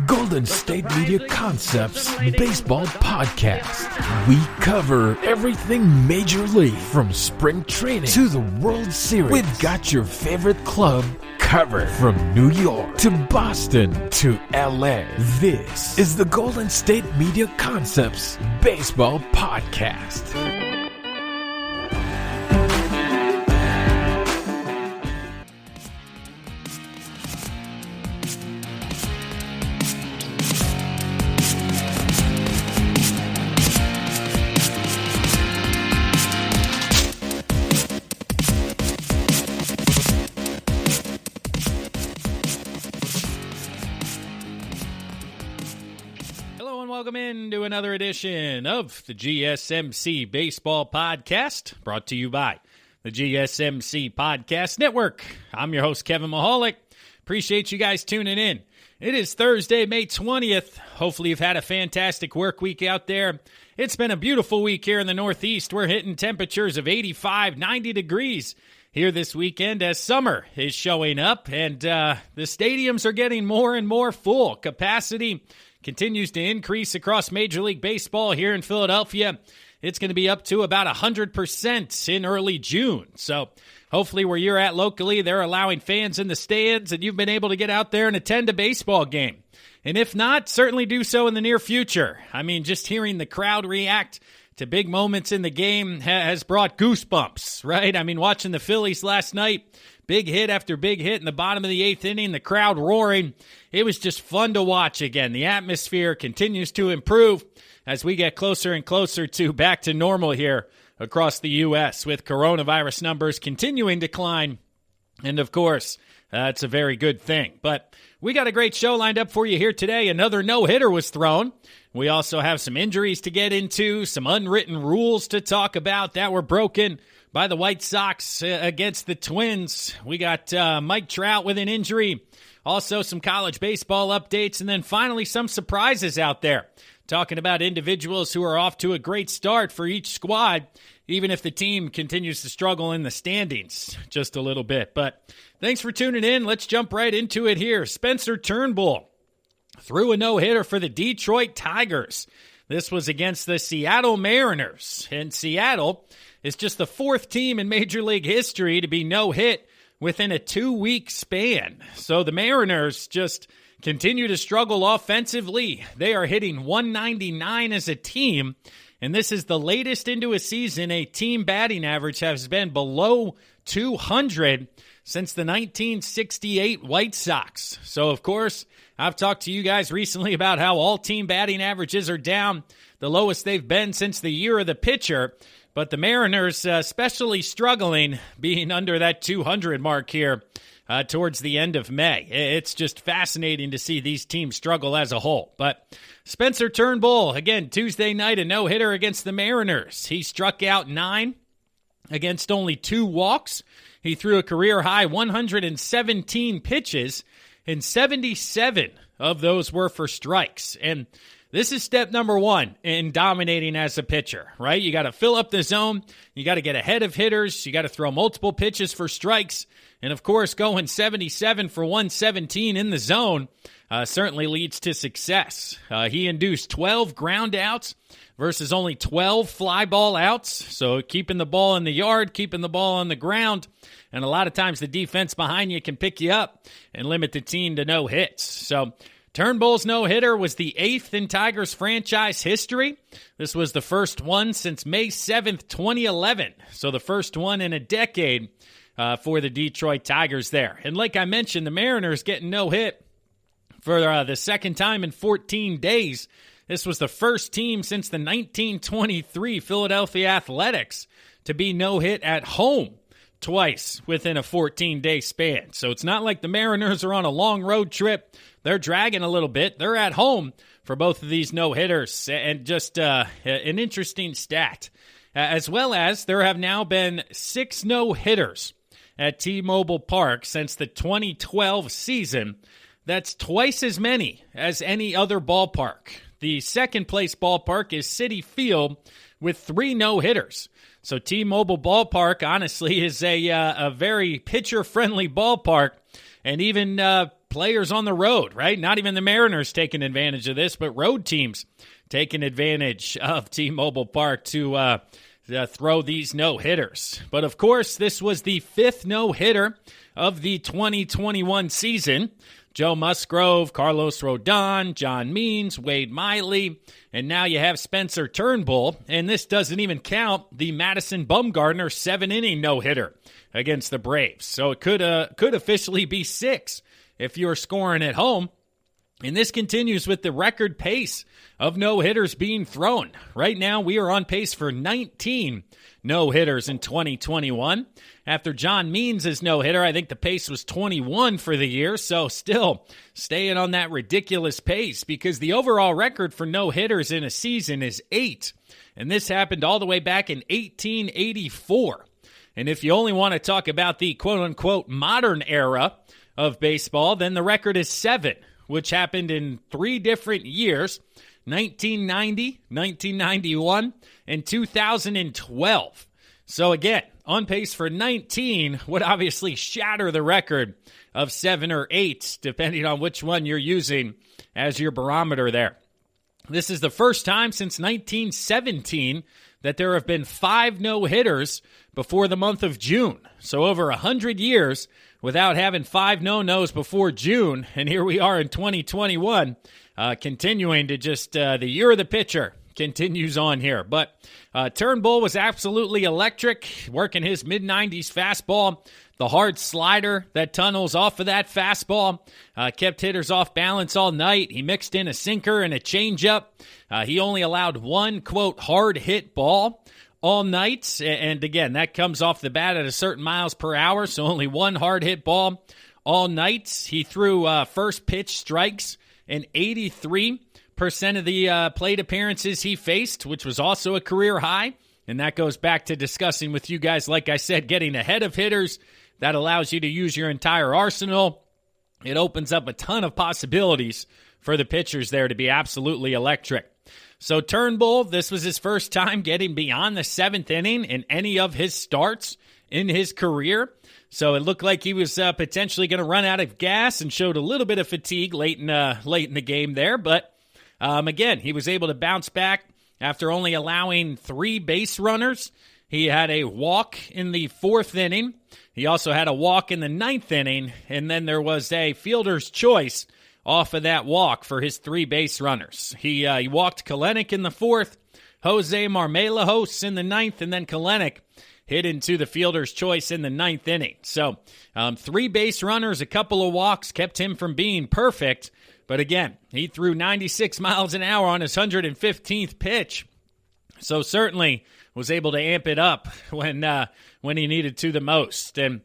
Golden State Media Concepts Baseball Podcast. We cover everything Major League, from spring training to the World Series. We've got your favorite club covered, from New York to Boston to LA. This is the Golden State Media Concepts Baseball Podcast. Welcome into another edition of the GSMC Baseball Podcast, brought to you by the GSMC Podcast Network. I'm your host, Kevin Mahalik. Appreciate you guys tuning in. It is Thursday, May 20th. Hopefully you've had a fantastic work week out there. It's been a beautiful week here in the Northeast. We're hitting temperatures of 85, 90 degrees here this weekend as summer is showing up, and the stadiums are getting more and more full. Capacity continues to increase across Major League Baseball here in Philadelphia. It's going to be up to about 100% in early June. So hopefully where you're at locally, they're allowing fans in the stands and you've been able to get out there and attend a baseball game. And if not, certainly do so in the near future. I mean, just hearing the crowd react to big moments in the game has brought goosebumps, right? I mean, watching the Phillies last night, big hit after big hit in the bottom of the eighth inning, the crowd roaring. It was just fun to watch again. The atmosphere continues to improve as we get closer and closer to back to normal here across the U.S. with coronavirus numbers continuing to decline. And, of course, that's a very good thing. But we got a great show lined up for you here today. Another no-hitter was thrown. We also have some injuries to get into, some unwritten rules to talk about that were broken by the White Sox against the Twins. We got Mike Trout with an injury. Also some college baseball updates. And then finally some surprises out there. Talking about individuals who are off to a great start for each squad, even if the team continues to struggle in the standings just a little bit. But thanks for tuning in. Let's jump right into it here. Spencer Turnbull threw a no-hitter for the Detroit Tigers. This was against the Seattle Mariners. And Seattle is just the fourth team in Major League history to be no-hit within a 2-week span. So the Mariners just continue to struggle offensively. They are hitting 199 as a team, and this is the latest into a season a team batting average has been below 200 since the 1968 White Sox. So, of course, I've talked to you guys recently about how all team batting averages are down, the lowest they've been since the year of the pitcher. But the Mariners especially struggling being under that 200 mark here towards the end of May. It's just fascinating to see these teams struggle as a whole. But Spencer Turnbull, again, Tuesday night, a no-hitter against the Mariners. He struck out 9 against only 2 walks. He threw a career-high 117 pitches, and 77 of those were for strikes. And this is step number 1 in dominating as a pitcher, right? You got to fill up the zone. You got to get ahead of hitters. You got to throw multiple pitches for strikes. And, of course, going 77 for 117 in the zone certainly leads to success. He induced 12 ground outs versus only 12 fly ball outs. So keeping the ball in the yard, keeping the ball on the ground. And a lot of times the defense behind you can pick you up and limit the team to no hits. So Turnbull's no-hitter was the 8th in Tigers franchise history. This was the first one since May 7th, 2011. So the first one in a decade for the Detroit Tigers there. And like I mentioned, the Mariners getting no-hit for the second time in 14 days. This was the first team since the 1923 Philadelphia Athletics to be no-hit at home twice within a 14-day span. So it's not like the Mariners are on a long road trip. They're dragging a little bit. They're at home for both of these no-hitters. And just an interesting stat. As well as there have now been 6 no-hitters at T-Mobile Park since the 2012 season. That's twice as many as any other ballpark. The second-place ballpark is Citi Field with 3 no-hitters. So T-Mobile Ballpark, honestly, is a very pitcher-friendly ballpark. And even players on the road, right? Not even the Mariners taking advantage of this, but road teams taking advantage of T-Mobile Park to throw these no-hitters. But, of course, this was the 5th no-hitter of the 2021 season. Joe Musgrove, Carlos Rodon, John Means, Wade Miley, and now you have Spencer Turnbull. And this doesn't even count the Madison Bumgarner 7-inning no-hitter against the Braves. So it could officially be 6 if you're scoring at home. And this continues with the record pace of no-hitters being thrown. Right now, we are on pace for 19 no-hitters in 2021. After John Means' no-hitter, I think the pace was 21 for the year, so still staying on that ridiculous pace because the overall record for no-hitters in a season is 8. And this happened all the way back in 1884. And if you only want to talk about the quote-unquote modern era of baseball, then the record is 7. Which happened in 3 different years, 1990, 1991, and 2012. So again, on pace for 19 would obviously shatter the record of 7 or 8, depending on which one you're using as your barometer there. This is the first time since 1917 that there have been 5 no-hitters before the month of June. So over 100 years without having 5 no-nos before June, and here we are in 2021, continuing to just the year of the pitcher continues on here. But Turnbull was absolutely electric, working his mid-90s fastball, the hard slider that tunnels off of that fastball, kept hitters off balance all night. He mixed in a sinker and a changeup. He only allowed 1, quote, hard hit ball all night, and again, that comes off the bat at a certain miles per hour, so only 1 hard hit ball all night. He threw first pitch strikes in 83% of the plate appearances he faced, which was also a career high, and that goes back to discussing with you guys, like I said, getting ahead of hitters. That allows you to use your entire arsenal. It opens up a ton of possibilities for the pitchers there to be absolutely electric. So Turnbull, this was his first time getting beyond the 7th inning in any of his starts in his career. So it looked like he was potentially going to run out of gas and showed a little bit of fatigue late in the game there. But again, he was able to bounce back after only allowing 3 base runners. He had a walk in the 4th inning. He also had a walk in the 9th inning. And then there was a fielder's choice off of that walk for his 3 base runners. He walked Kelenic in the 4th, Jose Marmelajos in the 9th, and then Kelenic hit into the fielder's choice in the 9th inning. So 3 base runners, a couple of walks kept him from being perfect. But again, he threw 96 miles an hour on his 115th pitch. So certainly was able to amp it up when he needed to the most. And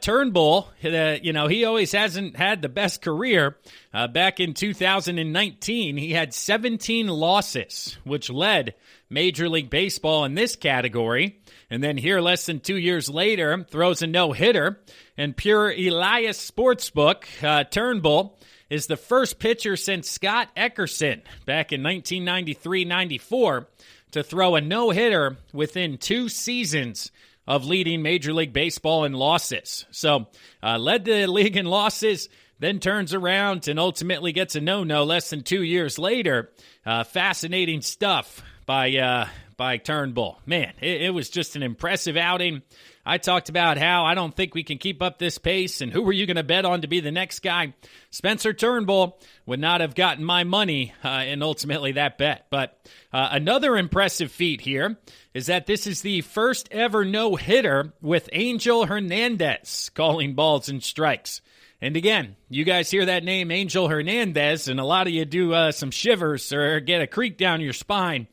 Turnbull, he always hasn't had the best career. Back in 2019, he had 17 losses, which led Major League Baseball in this category. And then here, less than 2 years later, throws a no-hitter. And Pure Elias Sportsbook, Turnbull is the first pitcher since Scott Eckerson back in 1993-94 to throw a no-hitter within 2 seasons of leading Major League Baseball in losses. So led the league in losses, then turns around and ultimately gets a no-no less than 2 years later. Fascinating stuff by Turnbull. Man, it was just an impressive outing. I talked about how I don't think we can keep up this pace, and who were you going to bet on to be the next guy? Spencer Turnbull would not have gotten my money in ultimately that bet. But another impressive feat here is that this is the first ever no-hitter with Angel Hernandez calling balls and strikes. And again, you guys hear that name, Angel Hernandez, and a lot of you do some shivers or get a creak down your spine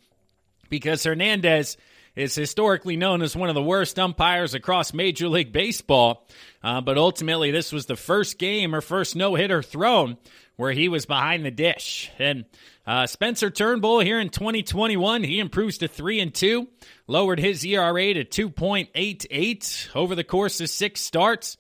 because Hernandez is historically known as one of the worst umpires across Major League Baseball. But ultimately, this was the first game or first no-hitter thrown where he was behind the dish. And Spencer Turnbull here in 2021, he improves to 3-2, lowered his ERA to 2.88 over the course of 6 starts.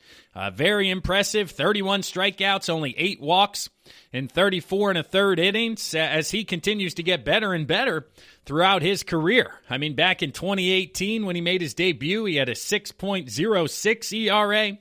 Very impressive, 31 strikeouts, only 8 walks in 34 1/3 innings as he continues to get better and better throughout his career. I mean, back in 2018 when he made his debut, he had a 6.06 ERA.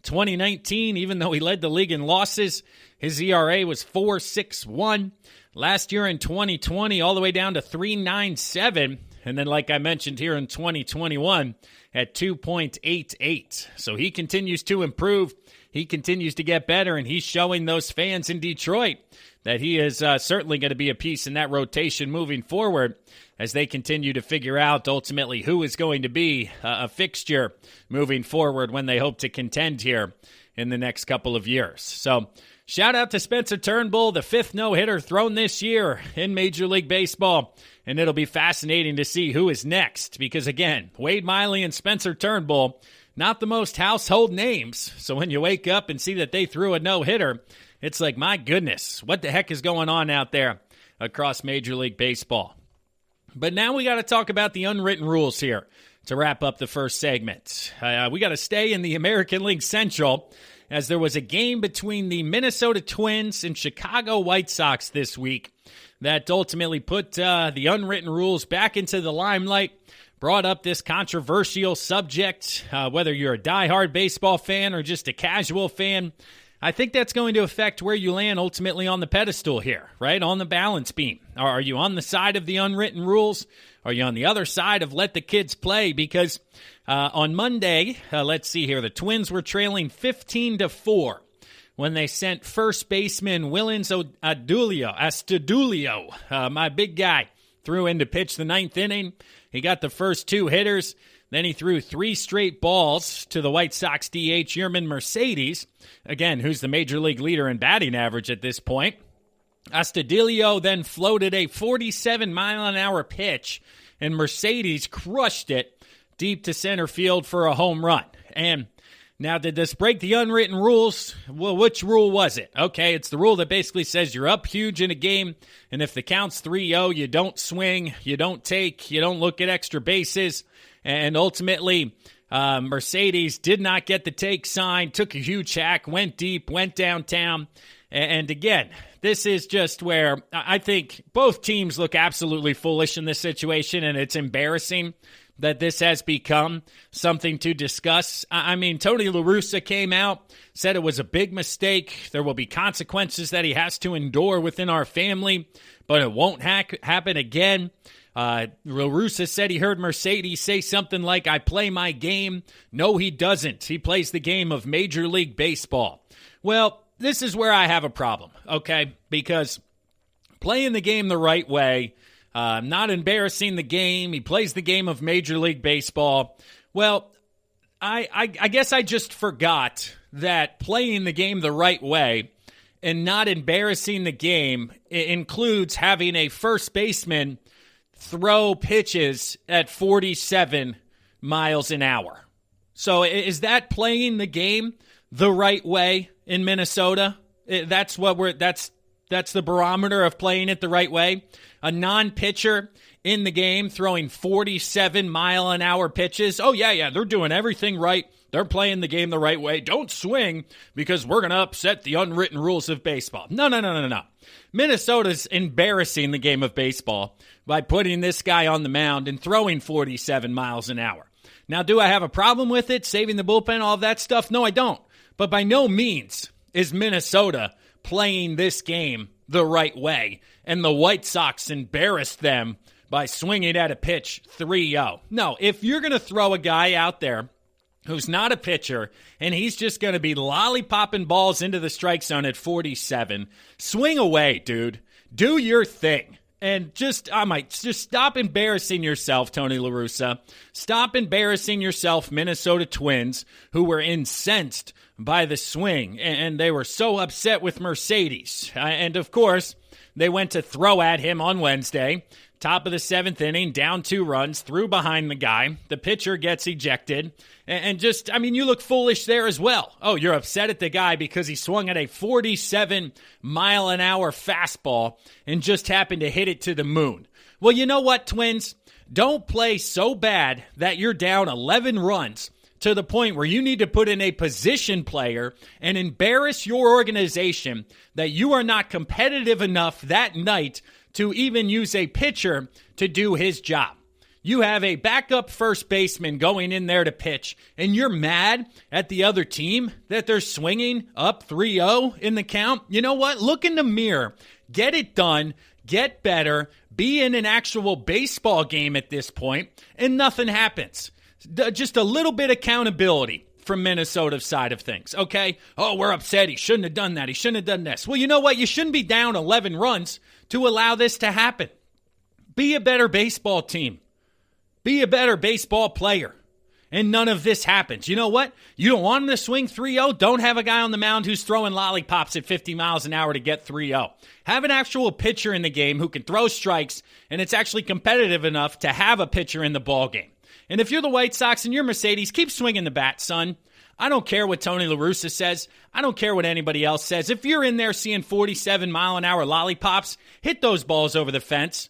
2019, even though he led the league in losses, his ERA was 4.61. Last year in 2020, all the way down to 3.97. And then, like I mentioned here in 2021, at 2.88. So he continues to improve. He continues to get better, and he's showing those fans in Detroit that he is certainly going to be a piece in that rotation moving forward as they continue to figure out ultimately who is going to be a fixture moving forward when they hope to contend here in the next couple of years. So shout out to Spencer Turnbull, the fifth no-hitter thrown this year in Major League Baseball. And it'll be fascinating to see who is next because, again, Wade Miley and Spencer Turnbull, not the most household names. So when you wake up and see that they threw a no-hitter, it's like, my goodness, what the heck is going on out there across Major League Baseball? But now we got to talk about the unwritten rules here to wrap up the first segment. We got to stay in the American League Central as there was a game between the Minnesota Twins and Chicago White Sox this week that ultimately put the unwritten rules back into the limelight, brought up this controversial subject, whether you're a diehard baseball fan or just a casual fan. I think that's going to affect where you land ultimately on the pedestal here, right? On the balance beam. Are you on the side of the unwritten rules? Are you on the other side of let the kids play? Because on Monday, let's see here, the Twins were trailing 15-4 when they sent first baseman Willens Astudillo, my big guy, threw in to pitch the ninth inning. He got the first two hitters. Then he threw three straight balls to the White Sox DH Yermin Mercedes, again, who's the major league leader in batting average at this point. Astudillo then floated a 47-mile-an-hour pitch, and Mercedes crushed it deep to center field for a home run. And now, did this break the unwritten rules? Well, which rule was it? Okay, it's the rule that basically says you're up huge in a game, and if the count's 3-0, you don't swing, you don't take, you don't look at extra bases. And ultimately, Mercedes did not get the take sign, took a huge hack, went deep, went downtown. And again, this is just where I think both teams look absolutely foolish in this situation, and it's embarrassing that this has become something to discuss. I mean, Tony La Russa came out, said it was a big mistake. There will be consequences that he has to endure within our family, but it won't happen again. La Russa said he heard Mercedes say something like, I play my game. No, he doesn't. He plays the game of Major League Baseball. Well, this is where I have a problem, okay? Because playing the game the right way, not embarrassing the game, he plays the game of Major League Baseball. Well, I guess I just forgot that playing the game the right way and not embarrassing the game includes having a first baseman throw pitches at 47 miles an hour. So is that playing the game the right way in Minnesota? That's the barometer of playing it the right way. A non-pitcher in the game throwing 47-mile-an-hour pitches. Oh, yeah, they're doing everything right. They're playing the game the right way. Don't swing because we're going to upset the unwritten rules of baseball. No. Minnesota's embarrassing the game of baseball by putting this guy on the mound and throwing 47 miles an hour. Now, do I have a problem with it, saving the bullpen, all of that stuff? No, I don't. But by no means is Minnesota playing this game the right way, and the White Sox embarrassed them by swinging at a pitch 3-0. No, if you're going to throw a guy out there who's not a pitcher, and he's just going to be lollipopping balls into the strike zone at 47, swing away, dude. Do your thing. And just stop embarrassing yourself, Tony La Russa. Stop embarrassing yourself, Minnesota Twins, who were incensed by the swing, and they were so upset with Mercedes. And, of course, they went to throw at him on Wednesday. Top of the seventh inning, down 2 runs, threw behind the guy. The pitcher gets ejected. And you look foolish there as well. Oh, you're upset at the guy because he swung at a 47-mile-an-hour fastball and just happened to hit it to the moon. Well, you know what, Twins? Don't play so bad that you're down 11 runs to the point where you need to put in a position player and embarrass your organization that you are not competitive enough that night to even use a pitcher to do his job. You have a backup first baseman going in there to pitch, and you're mad at the other team that they're swinging up 3-0 in the count. You know what? Look in the mirror. Get it done. Get better. Be in an actual baseball game at this point, and nothing happens. Just a little bit of accountability from Minnesota's side of things, okay? Oh, we're upset. He shouldn't have done that. He shouldn't have done this. Well, you know what? You shouldn't be down 11 runs to allow this to happen. Be a better baseball team. Be a better baseball player. And none of this happens. You know what? You don't want him to swing 3-0? Don't have a guy on the mound who's throwing lollipops at 50 miles an hour to get 3-0. Have an actual pitcher in the game who can throw strikes, and it's actually competitive enough to have a pitcher in the ball game. And if you're the White Sox and you're Mercedes, keep swinging the bat, son. I don't care what Tony La Russa says. I don't care what anybody else says. If you're in there seeing 47-mile-an-hour lollipops, hit those balls over the fence.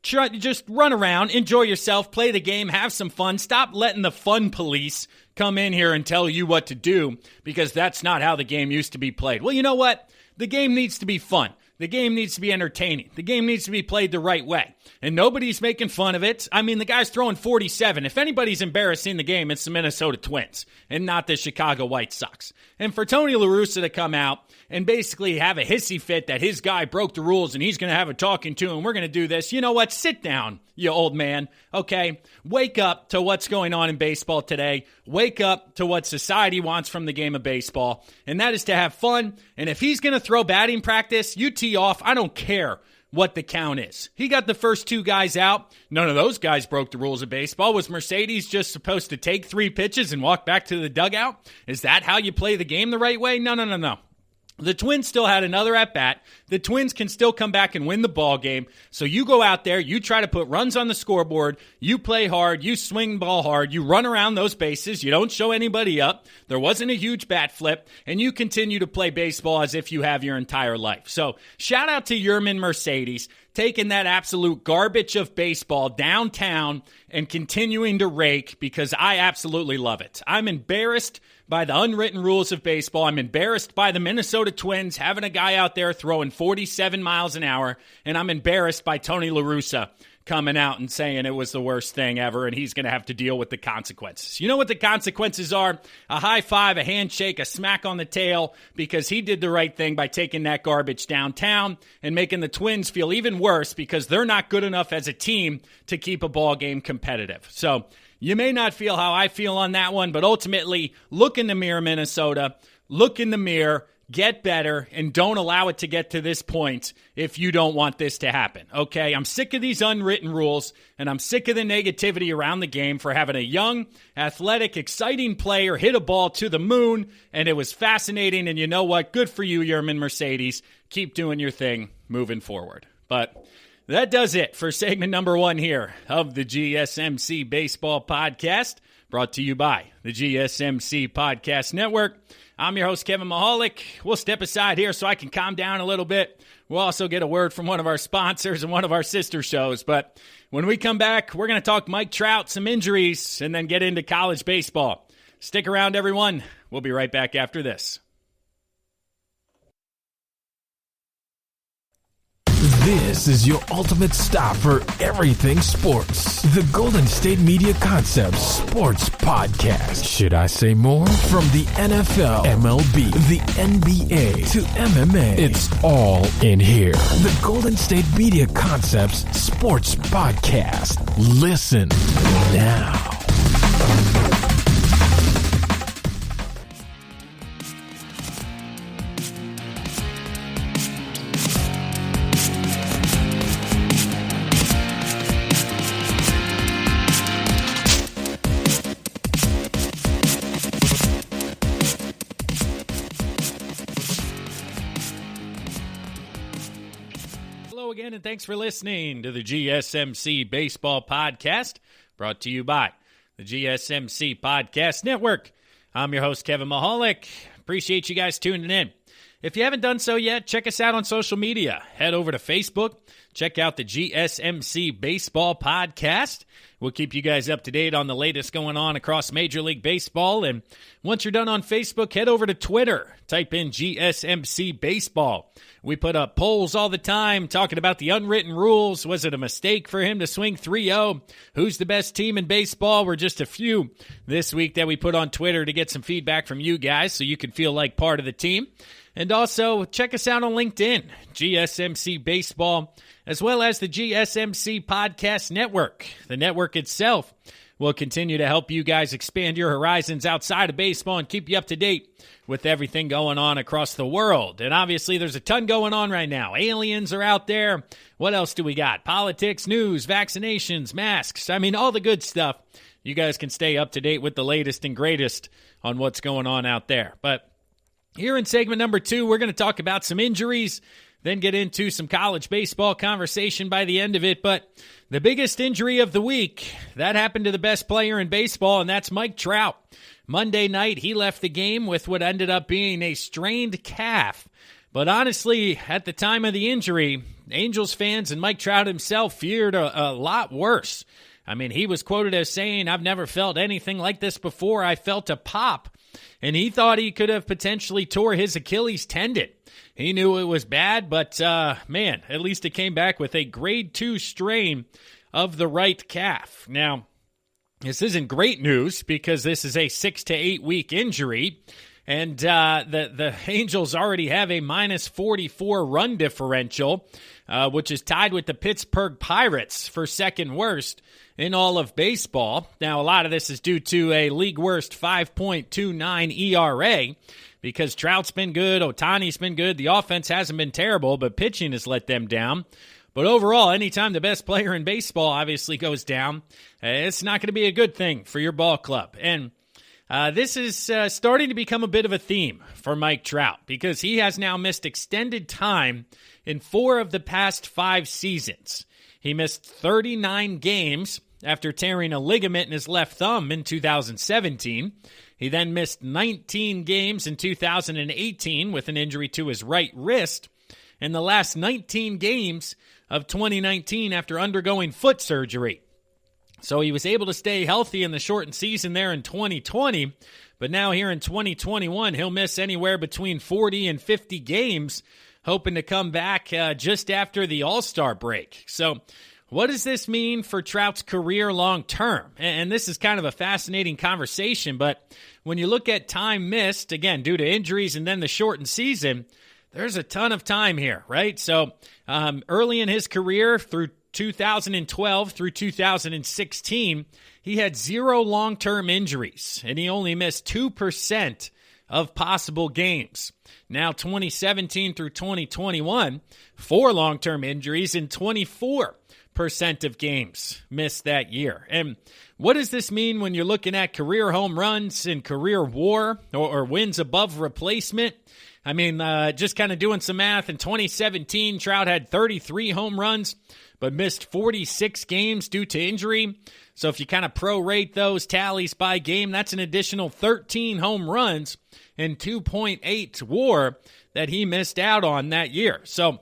Just run around, enjoy yourself, play the game, have some fun. Stop letting the fun police come in here and tell you what to do, because that's not how the game used to be played. Well, you know what? The game needs to be fun. The game needs to be entertaining. The game needs to be played the right way. And nobody's making fun of it. I mean, the guy's throwing 47. If anybody's embarrassing the game, it's the Minnesota Twins and not the Chicago White Sox. And for Tony La Russa to come out and basically have a hissy fit that his guy broke the rules and he's going to have a talking to and we're going to do this. You know what? Sit down, you old man. Okay? Wake up to what's going on in baseball today. Wake up to what society wants from the game of baseball. And that is to have fun. And if he's going to throw batting practice, you tee off. I don't care what the count is. He got the first two guys out. None of those guys broke the rules of baseball. Was Mercedes just supposed to take 3 pitches and walk back to the dugout? Is that how you play the game the right way? No. The Twins still had another at-bat. The Twins can still come back and win the ball game. So you go out there, you try to put runs on the scoreboard, you play hard, you swing the ball hard, you run around those bases, you don't show anybody up, there wasn't a huge bat flip, and you continue to play baseball as if you have your entire life. So shout out to Yermin Mercedes, taking that absolute garbage of baseball downtown and continuing to rake, because I absolutely love it. I'm embarrassed by the unwritten rules of baseball. I'm embarrassed by the Minnesota Twins having a guy out there throwing 47 miles an hour, and I'm embarrassed by Tony La Russa coming out and saying it was the worst thing ever and he's going to have to deal with the consequences. You know what the consequences are? A high five, a handshake, a smack on the tail, because he did the right thing by taking that garbage downtown and making the Twins feel even worse because they're not good enough as a team to keep a ball game competitive. So you may not feel how I feel on that one, but ultimately, look in the mirror, Minnesota. Look in the mirror, get better, and don't allow it to get to this point if you don't want this to happen, okay? I'm sick of these unwritten rules, and I'm sick of the negativity around the game for having a young, athletic, exciting player hit a ball to the moon, and it was fascinating, and you know what? Good for you, Yermin Mercedes. Keep doing your thing moving forward. But that does it for segment number 1 here of the GSMC Baseball Podcast, brought to you by the GSMC Podcast Network. I'm your host, Kevin Mahalik. We'll step aside here so I can calm down a little bit. We'll also get a word from one of our sponsors and one of our sister shows. But when we come back, we're going to talk Mike Trout, some injuries, and then get into college baseball. Stick around, everyone. We'll be right back after this. This is your ultimate stop for everything sports. The Golden State Media Concepts Sports Podcast. Should I say more? From the NFL, MLB, the NBA to MMA, it's all in here. The Golden State Media Concepts Sports Podcast. Listen now. Again, and thanks for listening to the GSMC Baseball Podcast, brought to you by the GSMC Podcast Network. I'm your host, Kevin Mahalik. Appreciate you guys tuning in. If you haven't done so yet, check us out on social media. Head over to Facebook. Check out the GSMC Baseball Podcast. We'll keep you guys up to date on the latest going on across Major League Baseball. And once you're done on Facebook, head over to Twitter. Type in GSMC Baseball. We put up polls all the time talking about the unwritten rules. Was it a mistake for him to swing 3-0? Who's the best team in baseball? We're just a few this week that we put on Twitter to get some feedback from you guys so you can feel like part of the team. And also, check us out on LinkedIn, GSMC Baseball, as well as the GSMC Podcast Network. The network itself will continue to help you guys expand your horizons outside of baseball and keep you up to date with everything going on across the world. And obviously, there's a ton going on right now. Aliens are out there. What else do we got? Politics, news, vaccinations, masks. I mean, all the good stuff. You guys can stay up to date with the latest and greatest on what's going on out there. But here in segment number 2, we're going to talk about some injuries, then get into some college baseball conversation by the end of it. But the biggest injury of the week, that happened to the best player in baseball, and that's Mike Trout. Monday night, he left the game with what ended up being a strained calf. But honestly, at the time of the injury, Angels fans and Mike Trout himself feared a lot worse. I mean, he was quoted as saying, "I've never felt anything like this before. I felt a pop." And he thought he could have potentially tore his Achilles tendon. He knew it was bad, but man, at least it came back with a grade 2 strain of the right calf. Now, this isn't great news because this is a 6 to 8 week injury, and the Angels already have a minus 44 run differential, which is tied with the Pittsburgh Pirates for second worst in all of baseball. Now, a lot of this is due to a league worst 5.29 ERA because Trout's been good, Ohtani's been good, the offense hasn't been terrible, but pitching has let them down. But overall, anytime the best player in baseball obviously goes down, it's not going to be a good thing for your ball club. And this is starting to become a bit of a theme for Mike Trout because he has now missed extended time in 4 of the past 5 seasons. He missed 39 games after tearing a ligament in his left thumb in 2017. He then missed 19 games in 2018 with an injury to his right wrist, and the last 19 games of 2019 after undergoing foot surgery. So he was able to stay healthy in the shortened season there in 2020, but now here in 2021, he'll miss anywhere between 40 and 50 games, hoping to come back just after the All-Star break. So what does this mean for Trout's career long term? And this is kind of a fascinating conversation, but when you look at time missed, again, due to injuries and then the shortened season, there's a ton of time here, right? So early in his career through 2012 through 2016, he had 0 long-term injuries, and he only missed 2% of possible games. Now, 2017 through 2021, 4 long-term injuries and 24% of games missed that year. And what does this mean when you're looking at career home runs and career WAR or wins above replacement? I mean, just kind of doing some math, in 2017, Trout had 33 home runs, but missed 46 games due to injury. So if you kind of prorate those tallies by game, that's an additional 13 home runs and 2.8 WAR that he missed out on that year. So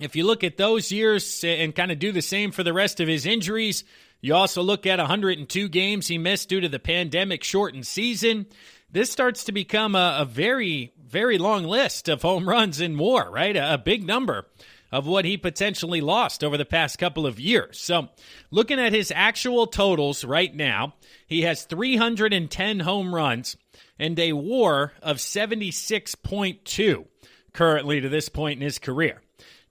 if you look at those years and kind of do the same for the rest of his injuries, you also look at 102 games he missed due to the pandemic-shortened season. This starts to become a very, very long list of home runs and WAR, right? A big number of what he potentially lost over the past couple of years. So looking at his actual totals right now, he has 310 home runs and a WAR of 76.2 currently to this point in his career.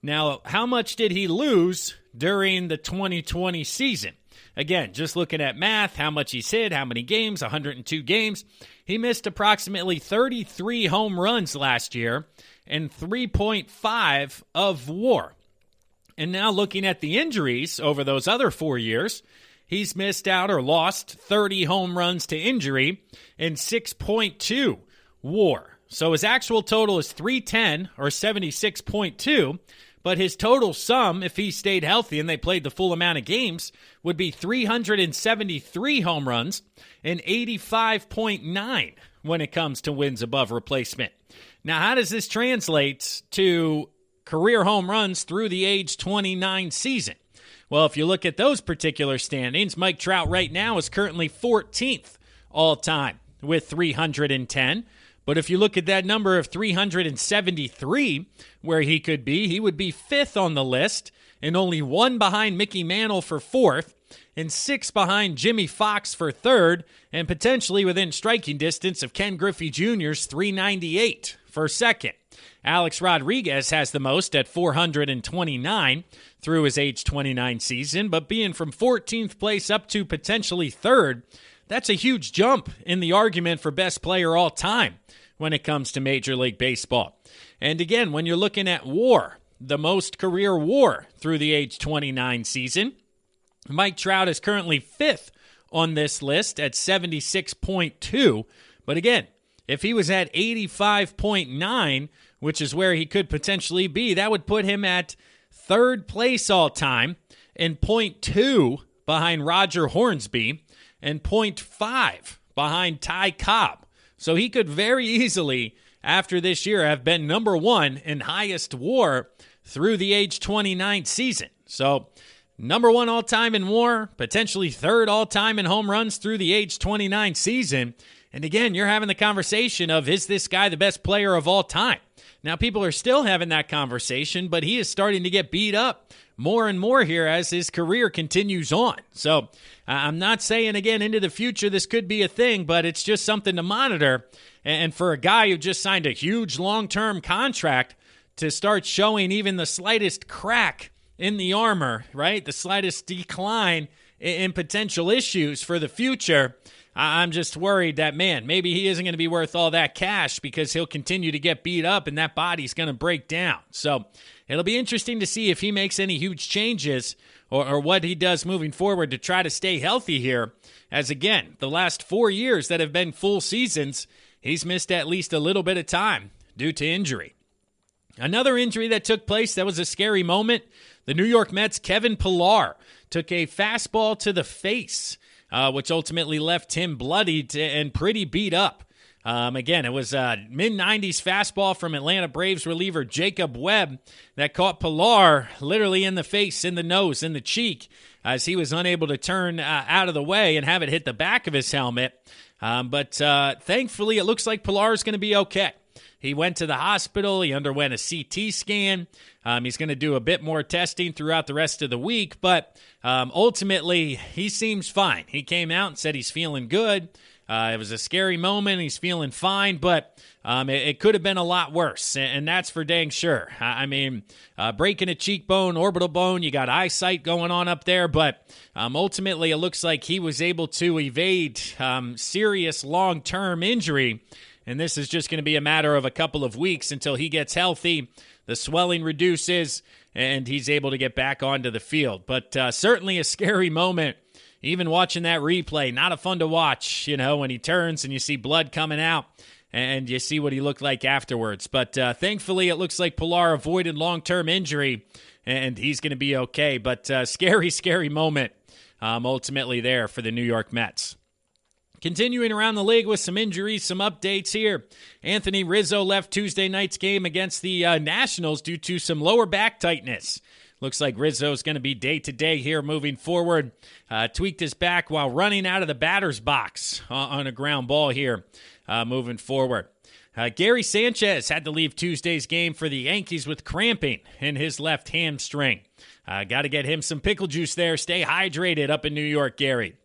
Now, how much did he lose during the 2020 season? Again, just looking at math, how much he's hit, how many games, 102 games. He missed approximately 33 home runs last year and 3.5 of WAR. And now looking at the injuries over those other 4 years, he's missed out or lost 30 home runs to injury and 6.2 WAR. So his actual total is 310 or 76.2, but his total sum, if he stayed healthy and they played the full amount of games, would be 373 home runs and 85.9 when it comes to wins above replacement. Now, how does this translate to career home runs through the age 29 season? Well, if you look at those particular standings, Mike Trout right now is currently 14th all-time with 310. But if you look at that number of 373, where he could be, he would be 5th on the list and only 1 behind Mickey Mantle for 4th and 6 behind Jimmy Fox for 3rd and potentially within striking distance of Ken Griffey Jr.'s 398 for 2nd. Alex Rodriguez has the most at 429 through his age 29 season, but being from 14th place up to potentially 3rd, that's a huge jump in the argument for best player all time when it comes to Major League Baseball. And again, when you're looking at WAR, the most career WAR through the age 29 season, Mike Trout is currently 5th on this list at 76.2. But again, if he was at 85.9, which is where he could potentially be, that would put him at 3rd place all time and 0.2 behind Roger Hornsby and 0.5 behind Ty Cobb. So he could very easily, after this year, have been number 1 in highest WAR through the age 29 season. So number 1 all-time in WAR, potentially 3rd all-time in home runs through the age 29 season. And again, you're having the conversation of, is this guy the best player of all time? Now, people are still having that conversation, but he is starting to get beat up more and more here as his career continues on. So I'm not saying, again, into the future this could be a thing, but it's just something to monitor. And for a guy who just signed a huge long-term contract to start showing even the slightest crack in the armor, right, the slightest decline in potential issues for the future, I'm just worried that, man, maybe he isn't going to be worth all that cash because he'll continue to get beat up and that body's going to break down. So it'll be interesting to see if he makes any huge changes or what he does moving forward to try to stay healthy here. As, again, the last 4 years that have been full seasons, he's missed at least a little bit of time due to injury. Another injury that took place that was a scary moment, the New York Mets' Kevin Pillar took a fastball to the face, which ultimately left him bloodied and pretty beat up. Again, it was a mid-90s fastball from Atlanta Braves reliever Jacob Webb that caught Pillar literally in the face, in the nose, in the cheek, as he was unable to turn out of the way and have it hit the back of his helmet. But thankfully, it looks like Pillar is going to be okay. He went to the hospital. He underwent a CT scan. He's going to do a bit more testing throughout the rest of the week, but ultimately, he seems fine. He came out and said he's feeling good. It was a scary moment. He's feeling fine, but it could have been a lot worse, and that's for dang sure. I mean, breaking a cheekbone, orbital bone, you got eyesight going on up there, but ultimately, it looks like he was able to evade serious long-term injury. And this is just going to be a matter of a couple of weeks until he gets healthy, the swelling reduces, and he's able to get back onto the field. But certainly a scary moment, even watching that replay. Not a fun to watch, you know, when he turns and you see blood coming out and you see what he looked like afterwards. But thankfully, it looks like Pillar avoided long-term injury, and he's going to be okay. But scary, scary moment ultimately there for the New York Mets. Continuing around the league with some injuries, some updates here. Anthony Rizzo left Tuesday night's game against the Nationals due to some lower back tightness. Looks like Rizzo's going to be day-to-day here moving forward. Tweaked his back while running out of the batter's box on a ground ball here moving forward. Gary Sanchez had to leave Tuesday's game for the Yankees with cramping in his left hamstring. Got to get him some pickle juice there. Stay hydrated up in New York, Gary.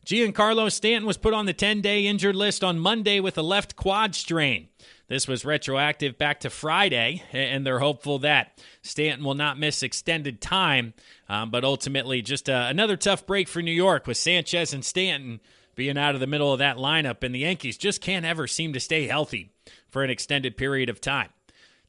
Giancarlo Stanton was put on the 10-day injured list on Monday with a left quad strain. This was retroactive back to Friday, and they're hopeful that Stanton will not miss extended time. But ultimately, just another tough break for New York with Sanchez and Stanton being out of the middle of that lineup, and the Yankees just can't ever seem to stay healthy for an extended period of time.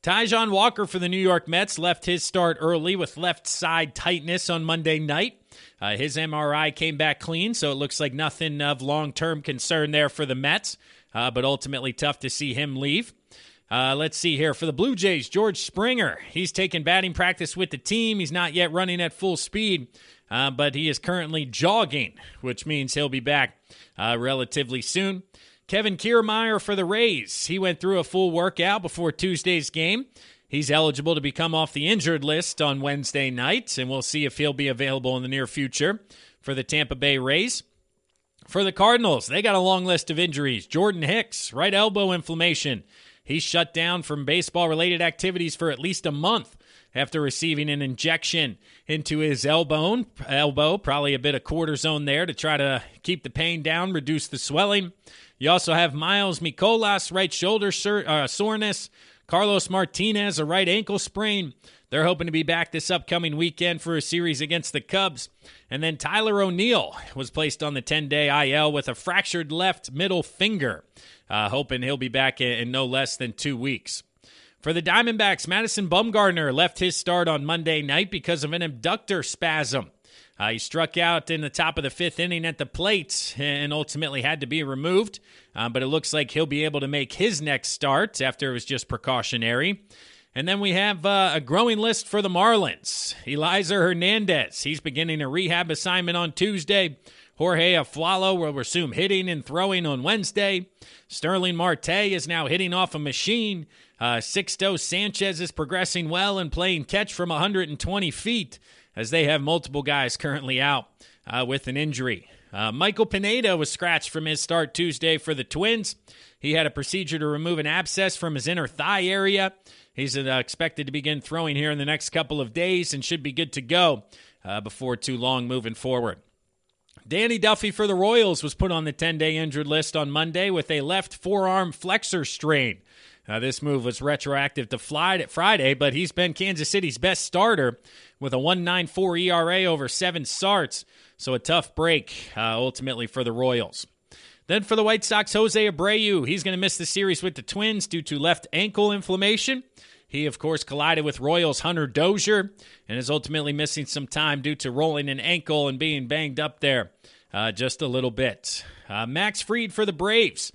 Taijuan Walker for the New York Mets left his start early with left side tightness on Monday night. His MRI came back clean, so it looks like nothing of long-term concern there for the Mets, but ultimately tough to see him leave. Let's see here. For the Blue Jays, George Springer, he's taking batting practice with the team. He's not yet running at full speed, but he is currently jogging, which means he'll be back relatively soon. Kevin Kiermaier for the Rays. He went through a full workout before Tuesday's game. He's eligible to become off the injured list on Wednesday night, and we'll see if he'll be available in the near future for the Tampa Bay Rays. For the Cardinals, they got a long list of injuries. Jordan Hicks, right elbow inflammation. He's shut down from baseball-related activities for at least a month after receiving an injection into his elbow, probably a bit of cortisone there to try to keep the pain down, reduce the swelling. You also have Miles Mikolas, right shoulder soreness. Carlos Martinez, a right ankle sprain. They're hoping to be back this upcoming weekend for a series against the Cubs. And then Tyler O'Neill was placed on the 10-day IL with a fractured left middle finger, hoping he'll be back in no less than 2 weeks. For the Diamondbacks, Madison Bumgarner left his start on Monday night because of an abductor spasm. He struck out in the top of the 5th inning at the plate and ultimately had to be removed. But it looks like he'll be able to make his next start after it was just precautionary. And then we have a growing list for the Marlins. Eliezer Hernandez, he's beginning a rehab assignment on Tuesday. Jorge Aflalo will resume hitting and throwing on Wednesday. Sterling Marte is now hitting off a machine. Sixto Sanchez is progressing well and playing catch from 120 feet as they have multiple guys currently out with an injury. Michael Pineda was scratched from his start Tuesday for the Twins. He had a procedure to remove an abscess from his inner thigh area. He's expected to begin throwing here in the next couple of days and should be good to go before too long moving forward. Danny Duffy for the Royals was put on the 10-day injured list on Monday with a left forearm flexor strain. This move was retroactive to Friday, but he's been Kansas City's best starter with a 1.94 ERA over 7 starts, so a tough break ultimately for the Royals. Then for the White Sox, Jose Abreu, he's going to miss the series with the Twins due to left ankle inflammation. He, of course, collided with Royals' Hunter Dozier and is ultimately missing some time due to rolling an ankle and being banged up there just a little bit. Max Fried for the Braves.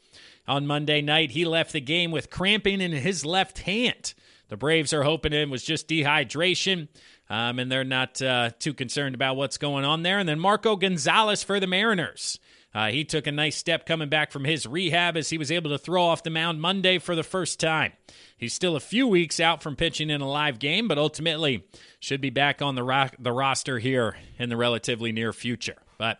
On Monday night, he left the game with cramping in his left hand. The Braves are hoping it was just dehydration, and they're not too concerned about what's going on there. And then Marco Gonzalez for the Mariners. He took a nice step coming back from his rehab as he was able to throw off the mound Monday for the first time. He's still a few weeks out from pitching in a live game, but ultimately should be back on the roster here in the relatively near future. But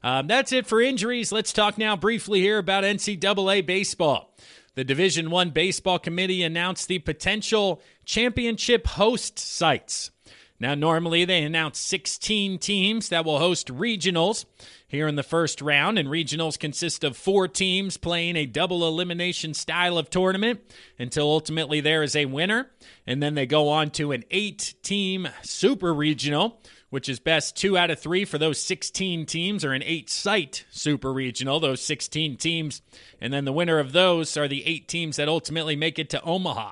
that's it for injuries. Let's talk now briefly here about NCAA baseball. The Division I Baseball Committee announced the potential championship host sites. Now, normally they announce 16 teams that will host regionals here in the first round, and regionals consist of 4 teams playing a double elimination style of tournament until ultimately there is a winner, and then they go on to an 8-team super regional, which is best 2 out of 3 for those 16 teams, or an 8-site super regional, those 16 teams, and then the winner of those are the 8 teams that ultimately make it to Omaha.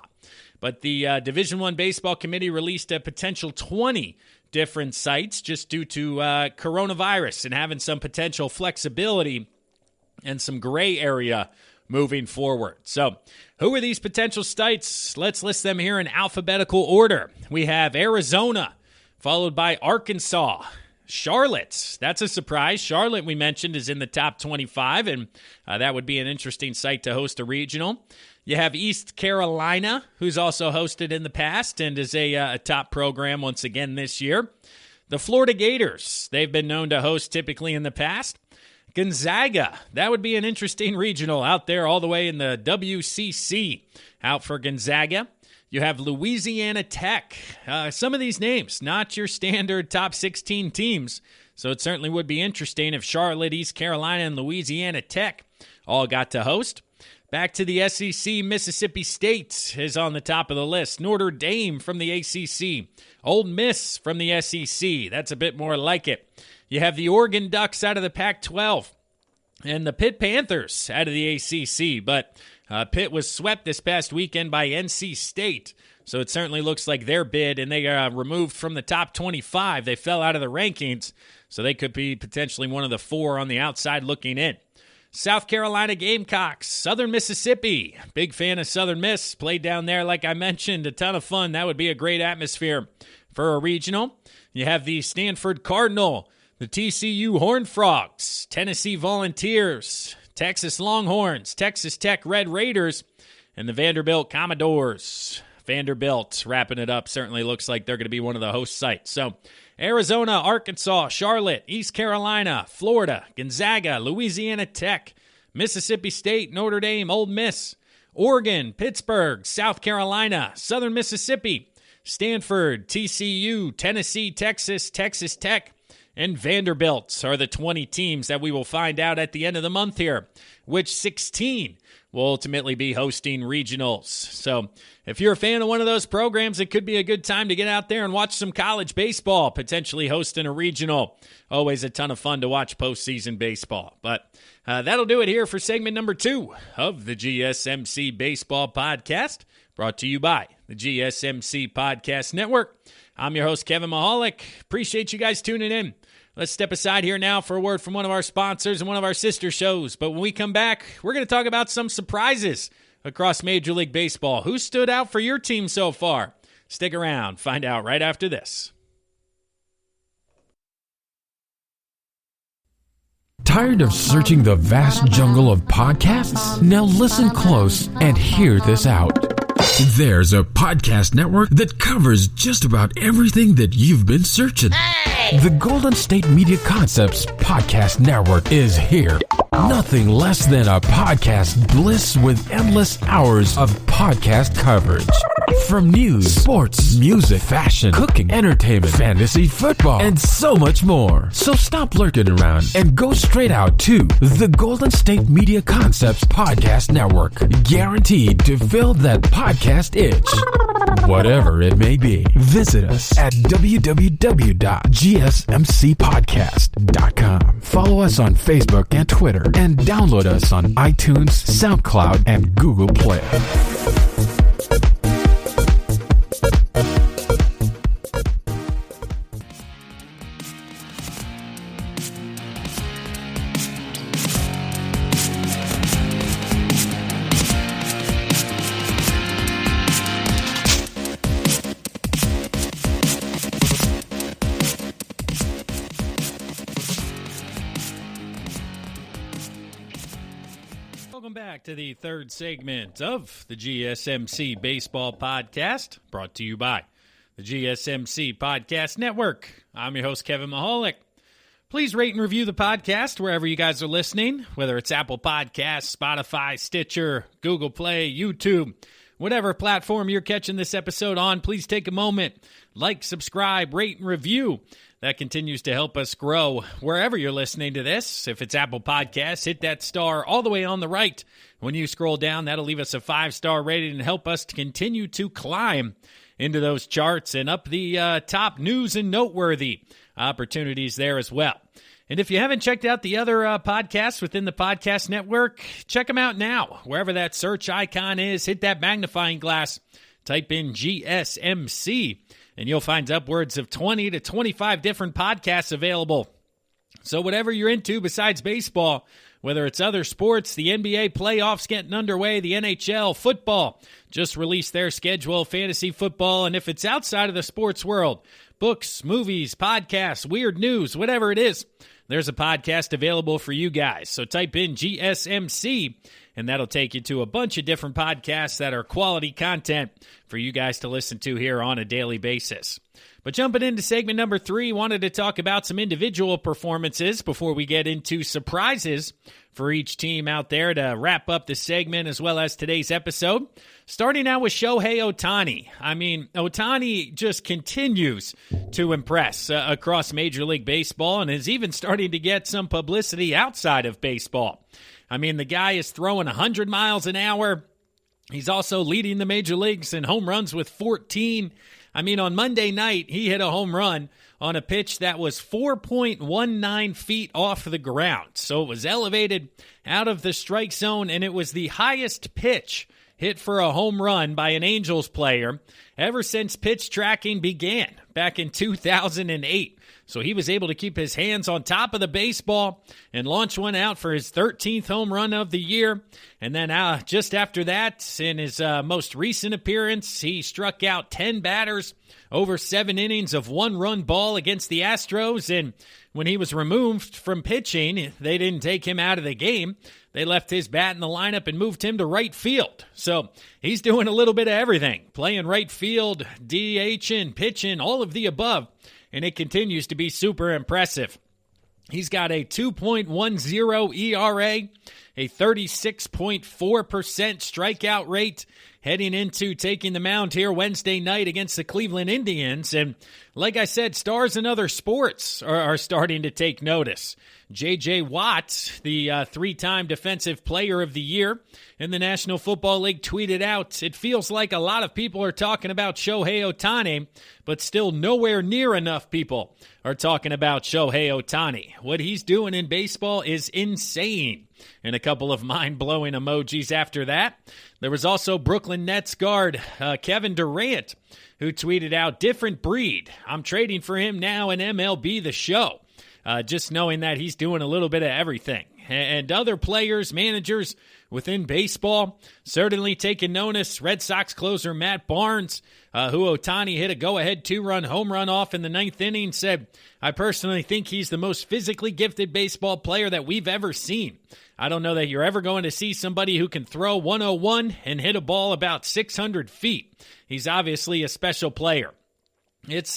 But the Division I Baseball Committee released a potential 20 different sites just due to coronavirus and having some potential flexibility and some gray area moving forward. So who are these potential sites? Let's list them here in alphabetical order. We have Arizona, followed by Arkansas. Charlotte, that's a surprise. Charlotte, we mentioned, is in the top 25, and that would be an interesting site to host a regional. You have East Carolina, who's also hosted in the past and is a top program once again this year. The Florida Gators, they've been known to host typically in the past. Gonzaga, that would be an interesting regional out there all the way in the WCC out for Gonzaga. You have Louisiana Tech. Some of these names, not your standard top 16 teams, so it certainly would be interesting if Charlotte, East Carolina, and Louisiana Tech all got to host. Back to the SEC, Mississippi State is on the top of the list. Notre Dame from the ACC. Ole Miss from the SEC. That's a bit more like it. You have the Oregon Ducks out of the Pac-12 and the Pitt Panthers out of the ACC. But Pitt was swept this past weekend by NC State, so it certainly looks like their bid, and they got removed from the top 25. They fell out of the rankings, so they could be potentially one of the 4 on the outside looking in. South Carolina Gamecocks, Southern Mississippi. Big fan of Southern Miss. Played down there, like I mentioned. A ton of fun. That would be a great atmosphere for a regional. You have the Stanford Cardinal, the TCU Horned Frogs, Tennessee Volunteers, Texas Longhorns, Texas Tech Red Raiders, and the Vanderbilt Commodores. Vanderbilt wrapping it up. Certainly looks like they're going to be one of the host sites. So Arizona, Arkansas, Charlotte, East Carolina, Florida, Gonzaga, Louisiana Tech, Mississippi State, Notre Dame, Ole Miss, Oregon, Pittsburgh, South Carolina, Southern Mississippi, Stanford, TCU, Tennessee, Texas, Texas Tech, and Vanderbilt are the 20 teams that we will find out at the end of the month here, which 16 will ultimately be hosting regionals. So if you're a fan of one of those programs, it could be a good time to get out there and watch some college baseball, potentially hosting a regional. Always a ton of fun to watch postseason baseball. But that'll do it here for segment number 2 of the GSMC Baseball Podcast, brought to you by the GSMC Podcast Network. I'm your host, Kevin Mahalik. Appreciate you guys tuning in. Let's step aside here now for a word from one of our sponsors and one of our sister shows. But when we come back, we're going to talk about some surprises across Major League Baseball. Who stood out for your team so far? Stick around. Find out right after this. Tired of searching the vast jungle of podcasts? Now listen close and hear this out. There's a podcast network that covers just about everything that you've been searching. Hey! The Golden State Media Concepts Podcast Network is here. Nothing less than a podcast bliss with endless hours of podcast coverage. From news, sports, music, fashion, cooking, entertainment, fantasy, football, and so much more. So stop lurking around and go straight out to the Golden State Media Concepts Podcast Network. Guaranteed to fill that podcast itch. Whatever it may be. Visit us at www.gsmcpodcast.com. Follow us on Facebook and Twitter, and download us on iTunes, SoundCloud, and Google Play. Welcome back to the third segment of the GSMC Baseball Podcast, brought to you by the GSMC Podcast Network. I'm your host, Kevin Mahalik. Please rate and review the podcast wherever you guys are listening, whether it's Apple Podcasts, Spotify, Stitcher, Google Play, YouTube, whatever platform you're catching this episode on. Please take a moment, like, subscribe, rate, and review. That continues to help us grow wherever you're listening to this. If it's Apple Podcasts, hit that star all the way on the right. When you scroll down, that'll leave us a 5-star rating and help us to continue to climb into those charts and up the top news and noteworthy opportunities there as well. And if you haven't checked out the other podcasts within the podcast network, check them out now. Wherever that search icon is, hit that magnifying glass, type in GSMC, and you'll find upwards of 20 to 25 different podcasts available. So whatever you're into besides baseball, whether it's other sports, the NBA playoffs getting underway, the NHL, football just released their schedule, fantasy football, and if it's outside of the sports world, books, movies, podcasts, weird news, whatever it is, there's a podcast available for you guys. So type in GSMC, and that'll take you to a bunch of different podcasts that are quality content for you guys to listen to here on a daily basis. But jumping into segment number 3, wanted to talk about some individual performances before we get into surprises for each team out there to wrap up the segment as well as today's episode. Starting out with Shohei Ohtani. I mean, Ohtani just continues to impress across Major League Baseball and is even starting to get some publicity outside of baseball. I mean, the guy is throwing 100 miles an hour. He's also leading the major leagues in home runs with 14. I mean, on Monday night, he hit a home run on a pitch that was 4.19 feet off the ground. So it was elevated out of the strike zone, and it was the highest pitch hit for a home run by an Angels player. ever since pitch tracking began back in 2008. So he was able to keep his hands on top of the baseball and launch one out for his 13th home run of the year. And then just after that, in his most recent appearance, he struck out 10 batters over 7 innings of one-run ball against the Astros. And when he was removed from pitching, they didn't take him out of the game. They left his bat in the lineup and moved him to right field. So he's doing a little bit of everything, playing right field, DHing, pitching, all of the above. And it continues to be super impressive. He's got a 2.10 ERA, a 36.4% strikeout rate, heading into taking the mound here Wednesday night against the Cleveland Indians. And like I said, stars in other sports are starting to take notice. J.J. Watt, the 3-time Defensive Player of the Year in the National Football League, tweeted out, "It feels like a lot of people are talking about Shohei Ohtani, but still nowhere near enough people are talking about Shohei Ohtani. What he's doing in baseball is insane." And a couple of mind-blowing emojis after that. There was also Brooklyn Nets guard Kevin Durant, who tweeted out, "Different breed. I'm trading for him now in MLB The Show." Just knowing that he's doing a little bit of everything. And other players, managers within baseball certainly taking notice. Red Sox closer Matt Barnes, who Ohtani hit a go-ahead 2-run home run off in the 9th inning, said, "I personally think he's the most physically gifted baseball player that we've ever seen. I don't know that you're ever going to see somebody who can throw 101 and hit a ball about 600 feet. He's obviously a special player." It's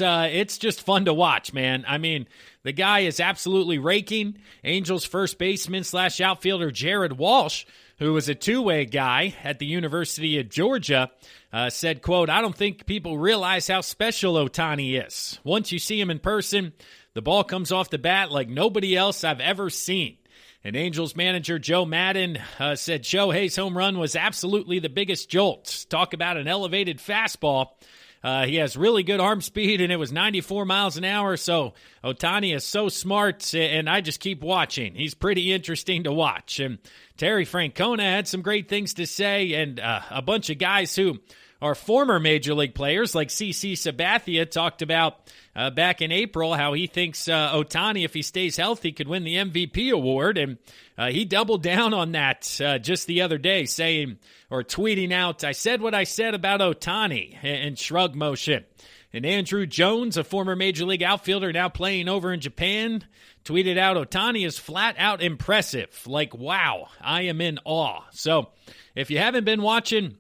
just fun to watch, man. I mean, the guy is absolutely raking. Angels first baseman / outfielder Jared Walsh, who was a two-way guy at the University of Georgia, said, quote, "I don't think people realize how special Ohtani is. Once you see him in person, the ball comes off the bat like nobody else I've ever seen." And Angels manager Joe Madden said Shohei's home run was absolutely the biggest jolt. Talk about an elevated fastball. He has really good arm speed, and it was 94 miles an hour, so Ohtani is so smart, and I just keep watching. He's pretty interesting to watch. And Terry Francona had some great things to say, and a bunch of guys who are former Major League players, like CC Sabathia, talked about back in April how he thinks Ohtani, if he stays healthy, could win the MVP award, and he doubled down on that just the other day, saying or tweeting out, "I said what I said about Ohtani," and shrug motion. And Andrew Jones, a former Major League outfielder now playing over in Japan, tweeted out, "Ohtani is flat out impressive. Like, wow, I am in awe." So if you haven't been watching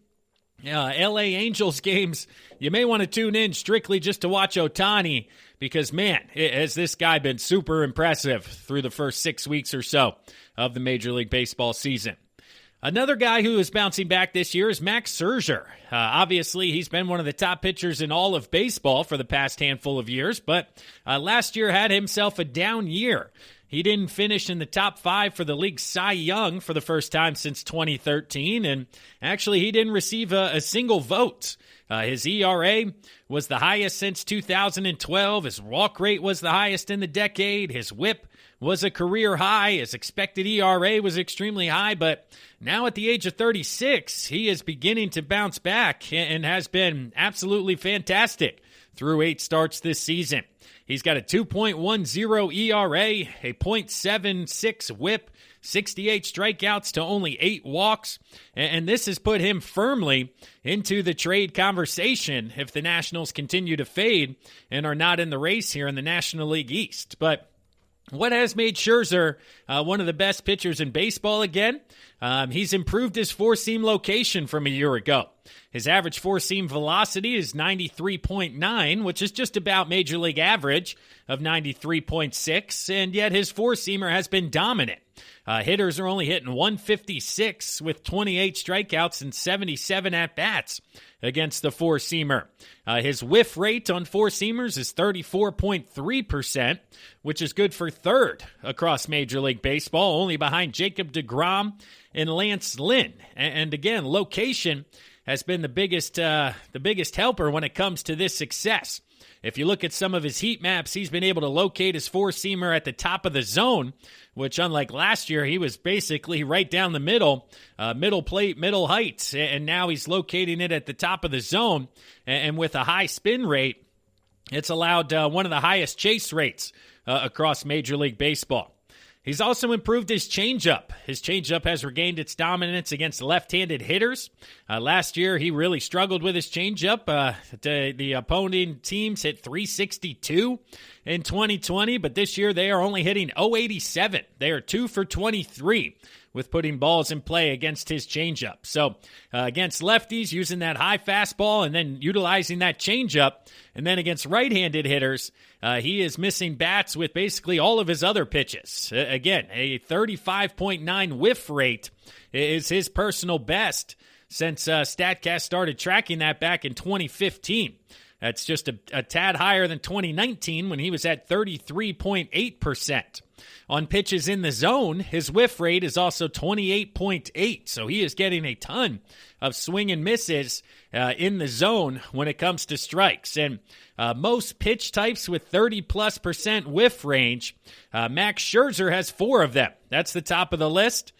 LA Angels games, you may want to tune in strictly just to watch Ohtani, because, man, has this guy been super impressive through the first 6 weeks or so of the Major League Baseball season. Another guy who is bouncing back this year is Max Scherzer. Obviously, he's been one of the top pitchers in all of baseball for the past handful of years, but last year had himself a down year. He didn't finish in the top 5 for the league's Cy Young for the first time since 2013, and actually he didn't receive a single vote. His ERA was the highest since 2012. His walk rate was the highest in the decade. His whip was a career high. His expected ERA was extremely high, but now at the age of 36, he is beginning to bounce back and has been absolutely fantastic through 8 starts this season. He's got a 2.10 ERA, a .76 whip, 68 strikeouts to only 8 walks, and this has put him firmly into the trade conversation if the Nationals continue to fade and are not in the race here in the National League East. But what has made Scherzer one of the best pitchers in baseball again? He's improved his four-seam location from a year ago. His average four-seam velocity is 93.9, which is just about Major League average of 93.6, and yet his four-seamer has been dominant. Hitters are only hitting 156 with 28 strikeouts and 77 at-bats against the four-seamer. His whiff rate on four-seamers is 34.3%, which is good for third across Major League Baseball, only behind Jacob deGrom and Lance Lynn. And again, location has been the biggest helper when it comes to this success. if you look at some of his heat maps, he's been able to locate his four-seamer at the top of the zone, which unlike last year, he was basically right down the middle, middle plate, middle height, and now he's locating it at the top of the zone, and with a high spin rate, it's allowed one of the highest chase rates across Major League Baseball. He's also improved his changeup. His changeup has regained its dominance against left-handed hitters. Last year, he really struggled with his changeup. The opposing teams hit .362 in 2020, but this year they are only hitting .087. They are 2 for 23 with putting balls in play against his changeup. So against lefties, using that high fastball and then utilizing that changeup, and then against right-handed hitters, he is missing bats with basically all of his other pitches. Again, a 35.9 whiff rate is his personal best since StatCast started tracking that back in 2015. That's just a tad higher than 2019 when he was at 33.8%. On pitches in the zone, his whiff rate is also 28.8, so he is getting a ton of swing and misses in the zone when it comes to strikes. And most pitch types with 30+% whiff range, Max Scherzer has 4 of them. That's the top of the list.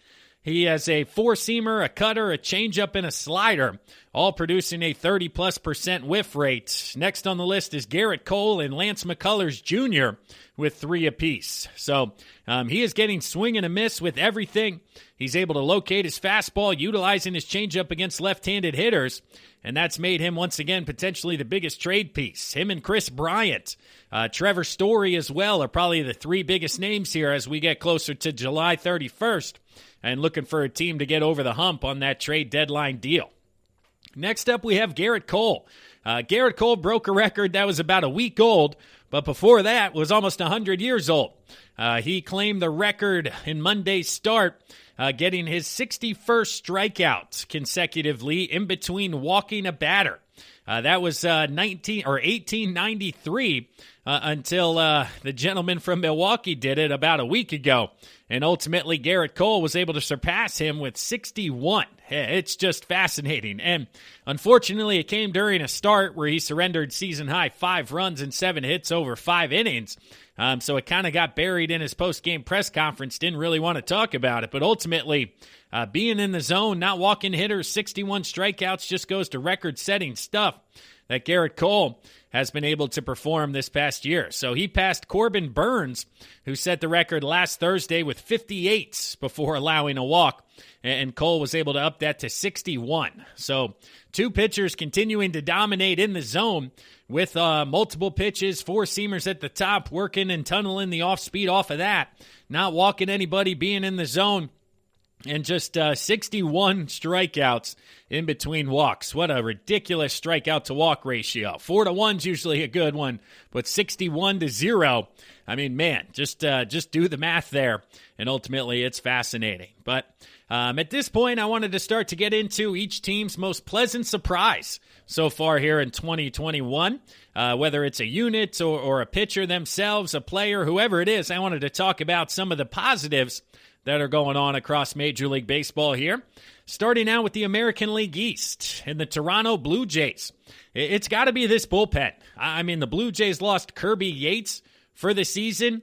He has a four-seamer, a cutter, a changeup, and a slider, all producing a 30+% whiff rate. Next on the list is Garrett Cole and Lance McCullers Jr. with 3 apiece. So he is getting swing and a miss with everything. He's able to locate his fastball, utilizing his changeup against left-handed hitters, and that's made him, once again, potentially the biggest trade piece. Him and Chris Bryant, Trevor Story as well, are probably the 3 biggest names here as we get closer to July 31st. And looking for a team to get over the hump on that trade deadline deal. Next up, we have Garrett Cole. Garrett Cole broke a record that was about a week old, but before that was almost 100 years old. He claimed the record in Monday's start, getting his 61st strikeout consecutively in between walking a batter. That was 1893 until the gentleman from Milwaukee did it about a week ago. And ultimately, Garrett Cole was able to surpass him with 61. It's just fascinating. And unfortunately, it came during a start where he surrendered season-high 5 runs and 7 hits over 5 innings. So it kind of got buried in his post-game press conference. Didn't really want to talk about it. But ultimately, being in the zone, not walking hitters, 61 strikeouts just goes to record-setting stuff that Garrett Cole has been able to perform this past year. So he passed Corbin Burns, who set the record last Thursday with 58 before allowing a walk, and Cole was able to up that to 61. So 2 pitchers continuing to dominate in the zone with multiple pitches, 4-seamers at the top, working and tunneling the off-speed off of that, not walking anybody, being in the zone. And just 61 strikeouts in between walks. What a ridiculous strikeout-to-walk ratio. 4-1 is usually a good one, but 61-0. I mean, man, just do the math there, and ultimately it's fascinating. But at this point, I wanted to start to get into each team's most pleasant surprise so far here in 2021. Whether it's a unit or a pitcher themselves, a player, whoever it is, I wanted to talk about some of the positives that are going on across Major League Baseball here. Starting out with the American League East and the Toronto Blue Jays. It's got to be this bullpen. I mean, the Blue Jays lost Kirby Yates for the season.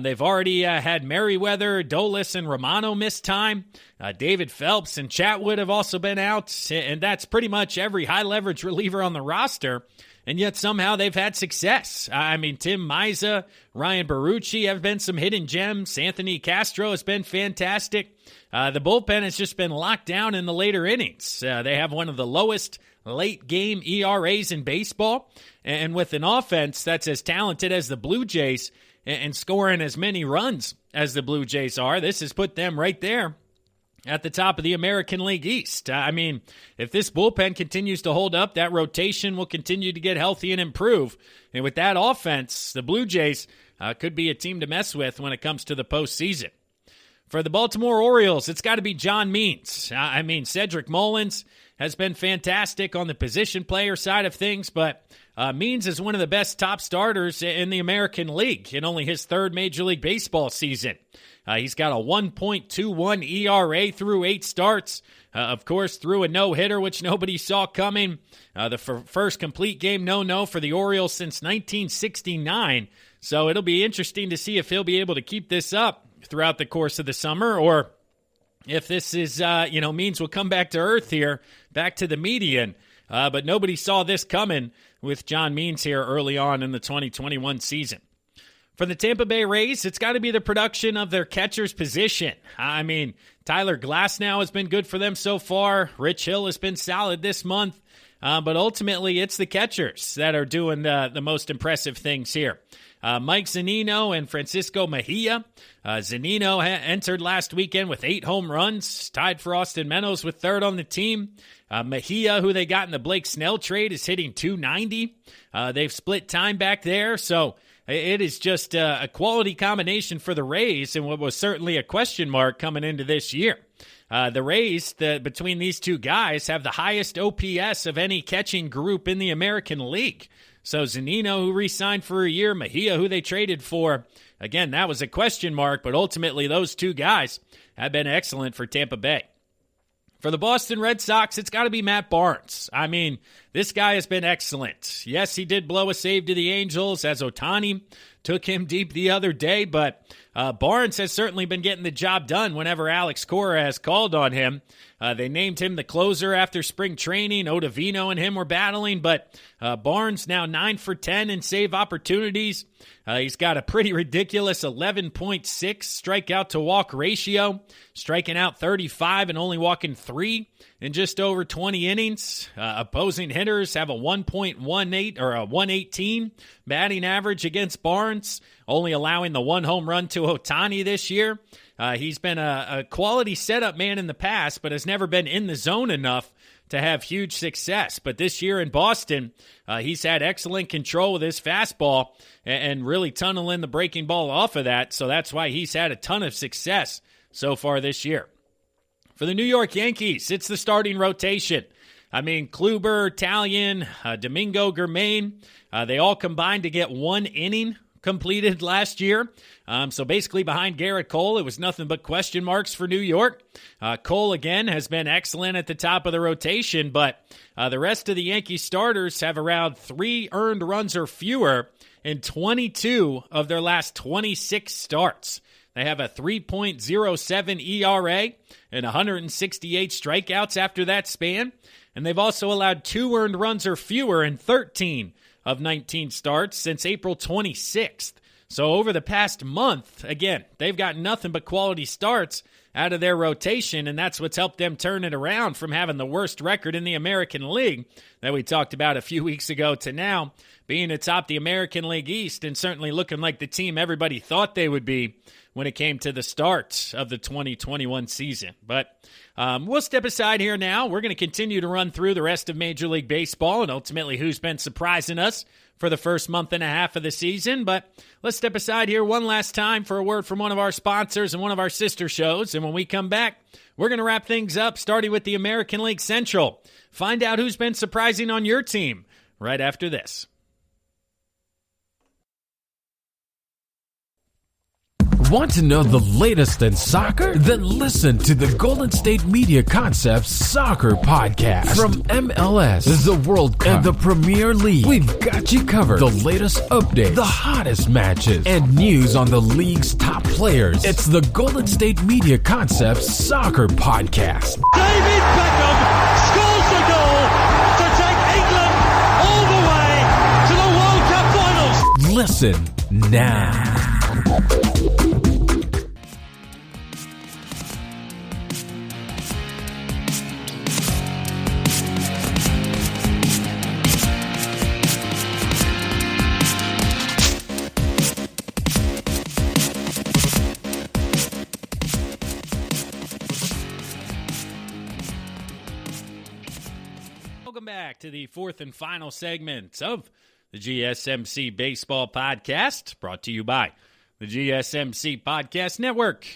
They've already had Merriweather, Dolis, and Romano miss time. David Phelps and Chatwood have also been out, and that's pretty much every high-leverage reliever on the roster. And yet somehow they've had success. I mean, Tim Maiza, Ryan Barucci have been some hidden gems. Anthony Castro has been fantastic. The bullpen has just been locked down in the later innings. They have one of the lowest late-game ERAs in baseball. And with an offense that's as talented as the Blue Jays and scoring as many runs as the Blue Jays are, this has put them right there at the top of the American League East. I mean, if this bullpen continues to hold up, that rotation will continue to get healthy and improve. And with that offense, the Blue Jays could be a team to mess with when it comes to the postseason. For the Baltimore Orioles, it's got to be John Means. I mean, Cedric Mullins has been fantastic on the position player side of things, but Means is one of the best top starters in the American League in only his third Major League Baseball season. He's got a 1.21 ERA through 8 starts. Of course, threw a no-hitter, which nobody saw coming. The first complete game no-no for the Orioles since 1969. So it'll be interesting to see if he'll be able to keep this up throughout the course of the summer, or if this is, Means will come back to earth here, back to the median. But nobody saw this coming with John Means here early on in the 2021 season. For the Tampa Bay Rays, it's got to be the production of their catcher's position. I mean, Tyler Glasnow has been good for them so far. Rich Hill has been solid this month. But ultimately, it's the catchers that are doing the most impressive things here. Mike Zunino and Francisco Mejia. Zunino entered last weekend with 8 home runs, tied for Austin Meadows with third on the team. Mejia, who they got in the Blake Snell trade, is hitting .290. They've split time back there, so it is just a quality combination for the Rays, and what was certainly a question mark coming into this year. The Rays, between these two guys, have the highest OPS of any catching group in the American League. So Zunino, who re-signed for a year, Mejia, who they traded for, again, that was a question mark, but ultimately those two guys have been excellent for Tampa Bay. For the Boston Red Sox, it's got to be Matt Barnes. I mean, this guy has been excellent. Yes, he did blow a save to the Angels as Ohtani took him deep the other day, but Barnes has certainly been getting the job done whenever Alex Cora has called on him. They named him the closer after spring training. Ottavino and him were battling, but Barnes now 9 for 10 in save opportunities. He's got a pretty ridiculous 11.6 strikeout to walk ratio, striking out 35 and only walking 3 in just over 20 innings. Opposing hitters have a 1.18 or a 118 batting average against Barnes, only allowing the 1 home run to Ohtani this year. He's been a quality setup man in the past, but has never been in the zone enough to have huge success. But this year in Boston, he's had excellent control with his fastball and really tunneling the breaking ball off of that. So that's why he's had a ton of success so far this year. For the New York Yankees, it's the starting rotation. I mean, Kluber, Italian, Domingo Germain, they all combined to get 1 inning completed last year. So basically behind Garrett Cole, it was nothing but question marks for New York. Cole, again, has been excellent at the top of the rotation, but the rest of the Yankee starters have around 3 earned runs or fewer in 22 of their last 26 starts. They have a 3.07 ERA and 168 strikeouts after that span. And they've also allowed 2 earned runs or fewer in 13 of 19 starts since April 26th. So over the past month, again, they've got nothing but quality starts out of their rotation, and that's what's helped them turn it around from having the worst record in the American League that we talked about a few weeks ago to now being atop the American League East and certainly looking like the team everybody thought they would be when it came to the start of the 2021 season. But we'll step aside here now. We're going to continue to run through the rest of Major League Baseball and ultimately who's been surprising us for the first month and a half of the season. But let's step aside here one last time for a word from one of our sponsors and one of our sister shows. And when we come back, we're going to wrap things up, starting with the American League Central. Find out who's been surprising on your team right after this. Want to know the latest in soccer? Then listen to the Golden State Media Concepts Soccer Podcast. From MLS, the World Cup, and the Premier League, we've got you covered. The latest updates, the hottest matches, and news on the league's top players. It's the Golden State Media Concepts Soccer Podcast. David Beckham scores the goal to take England all the way to the World Cup finals. Listen now. Welcome back to the fourth and final segment of the GSMC Baseball Podcast, brought to you by the GSMC Podcast Network.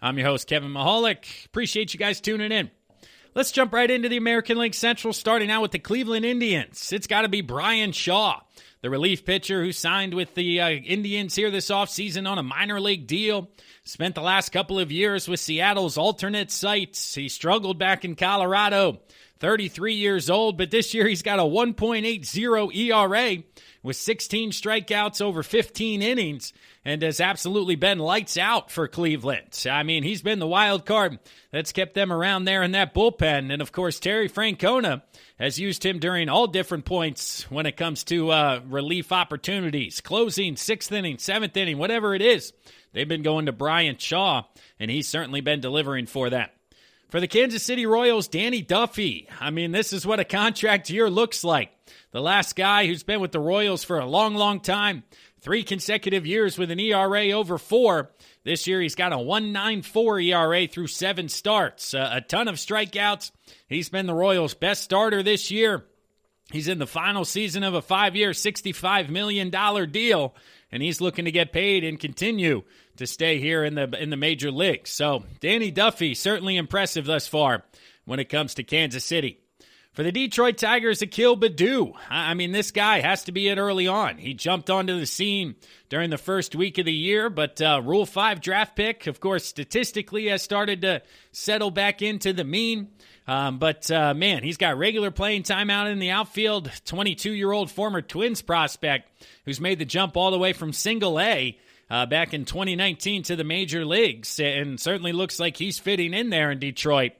I'm your host, Kevin Mahalik. Appreciate you guys tuning in. Let's jump right into the American League Central, starting out with the Cleveland Indians. It's got to be Bryan Shaw, the relief pitcher who signed with the Indians here this offseason on a minor league deal. Spent the last couple of years with Seattle's alternate sites. He struggled back in Colorado. 33 years old, but this year he's got a 1.80 ERA with 16 strikeouts over 15 innings and has absolutely been lights out for Cleveland. I mean, he's been the wild card that's kept them around there in that bullpen. And, of course, Terry Francona has used him during all different points when it comes to relief opportunities, closing, 6th inning, 7th inning, whatever it is. They've been going to Bryan Shaw, and he's certainly been delivering for them. For the Kansas City Royals, Danny Duffy. I mean, this is what a contract year looks like. The last guy who's been with the Royals for a long, long time. 3 consecutive years with an ERA over 4. This year he's got a 1.94 ERA through 7 starts. A ton of strikeouts. He's been the Royals' best starter this year. He's in the final season of a 5-year, $65 million deal, and he's looking to get paid and continue to stay here in the major leagues. So Danny Duffy, certainly impressive thus far when it comes to Kansas City. For the Detroit Tigers, Akil Baddoo. I mean, this guy has to be it early on. He jumped onto the scene during the first week of the year, but Rule 5 draft pick, of course, statistically has started to settle back into the mean. Man, he's got regular playing time out in the outfield. 22-year-old former Twins prospect who's made the jump all the way from single A back in 2019 to the major leagues, and certainly looks like he's fitting in there in Detroit.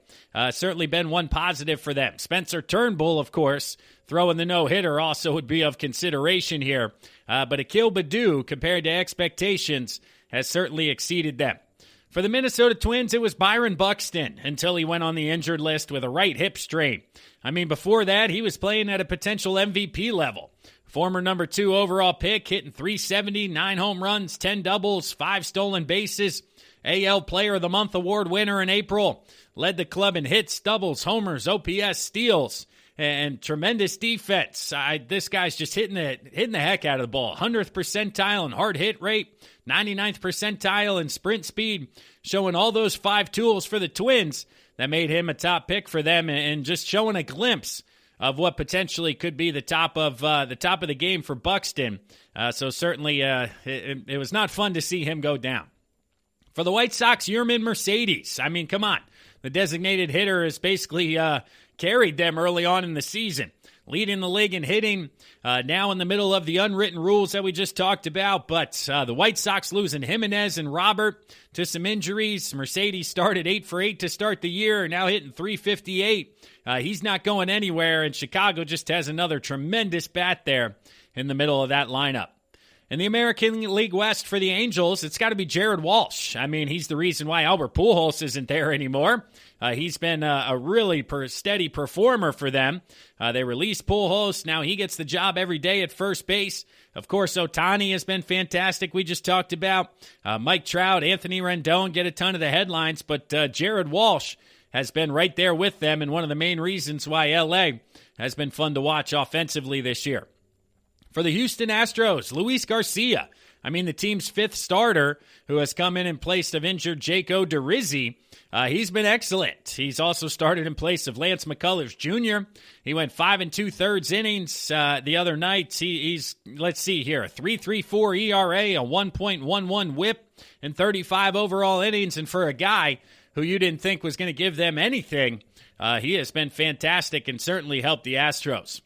Certainly been one positive for them. Spencer Turnbull, of course, throwing the no-hitter also would be of consideration here. But Akil Baddoo, compared to expectations, has certainly exceeded them. For the Minnesota Twins, it was Byron Buxton until he went on the injured list with a right hip strain. I mean, before that, he was playing at a potential MVP level. Former number 2 overall pick, hitting .370, 9 home runs, 10 doubles, 5 stolen bases. AL Player of the Month award winner in April. Led the club in hits, doubles, homers, OPS, steals, and tremendous defense. This guy's just hitting the heck out of the ball. 100th percentile in hard hit rate, 99th percentile in sprint speed, showing all those 5 tools for the Twins that made him a top pick for them, and just showing a glimpse of what potentially could be the top of the game for Buxton. So certainly it was not fun to see him go down. For the White Sox, Yermin Mercedes. I mean, come on. The designated hitter has basically carried them early on in the season. Leading the league in hitting, now in the middle of the unwritten rules that we just talked about. But the White Sox losing Jimenez and Robert to some injuries. Mercedes started 8 for 8 to start the year, now hitting .358. He's not going anywhere, and Chicago just has another tremendous bat there in the middle of that lineup. In the American League West for the Angels, it's got to be Jared Walsh. I mean, he's the reason why Albert Pujols isn't there anymore. He's been a really steady performer for them. They released Pujols. Now he gets the job every day at first base. Of course, Ohtani has been fantastic. We just talked about Mike Trout, Anthony Rendon get a ton of the headlines, but Jared Walsh has been right there with them, and one of the main reasons why L.A. has been fun to watch offensively this year. For the Houston Astros, Luis Garcia. I mean, the team's 5th starter who has come in place of injured Jake Odorizzi. He's been excellent. He's also started in place of Lance McCullers Jr. He went 5 2/3 innings the other night. He's let's see here, a 3.34 ERA, a 1.11 WHIP, and 35 overall innings. And for a guy who you didn't think was going to give them anything, he has been fantastic and certainly helped the Astros.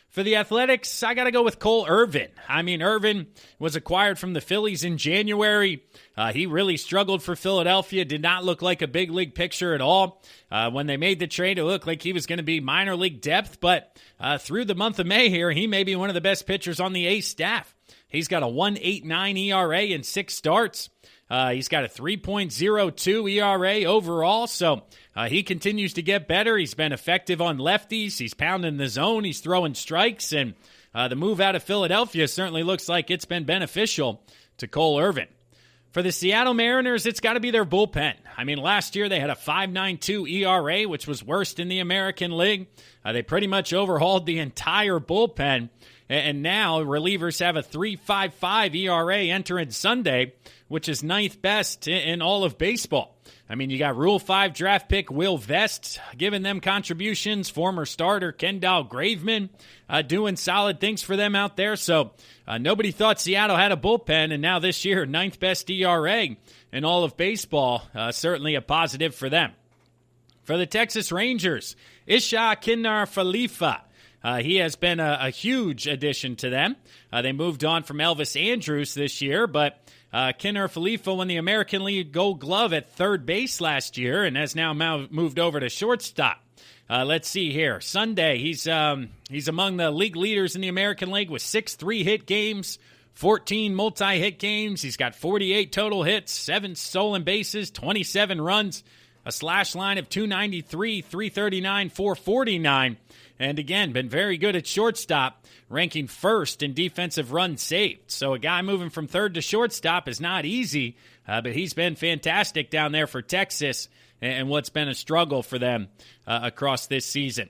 For the Athletics, I got to go with Cole Irvin. I mean, Irvin was acquired from the Phillies in January. He really struggled for Philadelphia, did not look like a big league picture at all. When they made the trade, it looked like he was going to be minor league depth, but through the month of May here, he may be one of the best pitchers on the A's staff. He's got a 1.89 ERA in 6 starts. He's got a 3.02 ERA overall, so he continues to get better. He's been effective on lefties. He's pounding the zone. He's throwing strikes, and the move out of Philadelphia certainly looks like it's been beneficial to Cole Irvin. For the Seattle Mariners, it's got to be their bullpen. I mean, last year they had a 5.92 ERA, which was worst in the American League. They pretty much overhauled the entire bullpen, And now relievers have a 3.55 ERA entering Sunday, which is ninth best in all of baseball. I mean, you got Rule 5 draft pick Will Vest giving them contributions, former starter Kendall Graveman doing solid things for them out there. So nobody thought Seattle had a bullpen, and now this year, ninth best ERA in all of baseball. Certainly a positive for them. For the Texas Rangers, Isha Kinar-Falefa. He has been a huge addition to them. They moved on from Elvis Andrus this year, but Kinar-Falefa won the American League Gold Glove at third base last year and has now moved over to shortstop. Let's see here. Sunday, he's among the league leaders in the American League with 6 3-hit games, 14 multi-hit games. He's got 48 total hits, 7 stolen bases, 27 runs, a slash line of 293, 339, 449. And again, been very good at shortstop, ranking first in defensive runs saved. So a guy moving from third to shortstop is not easy, but he's been fantastic down there for Texas and what's been a struggle for them across this season.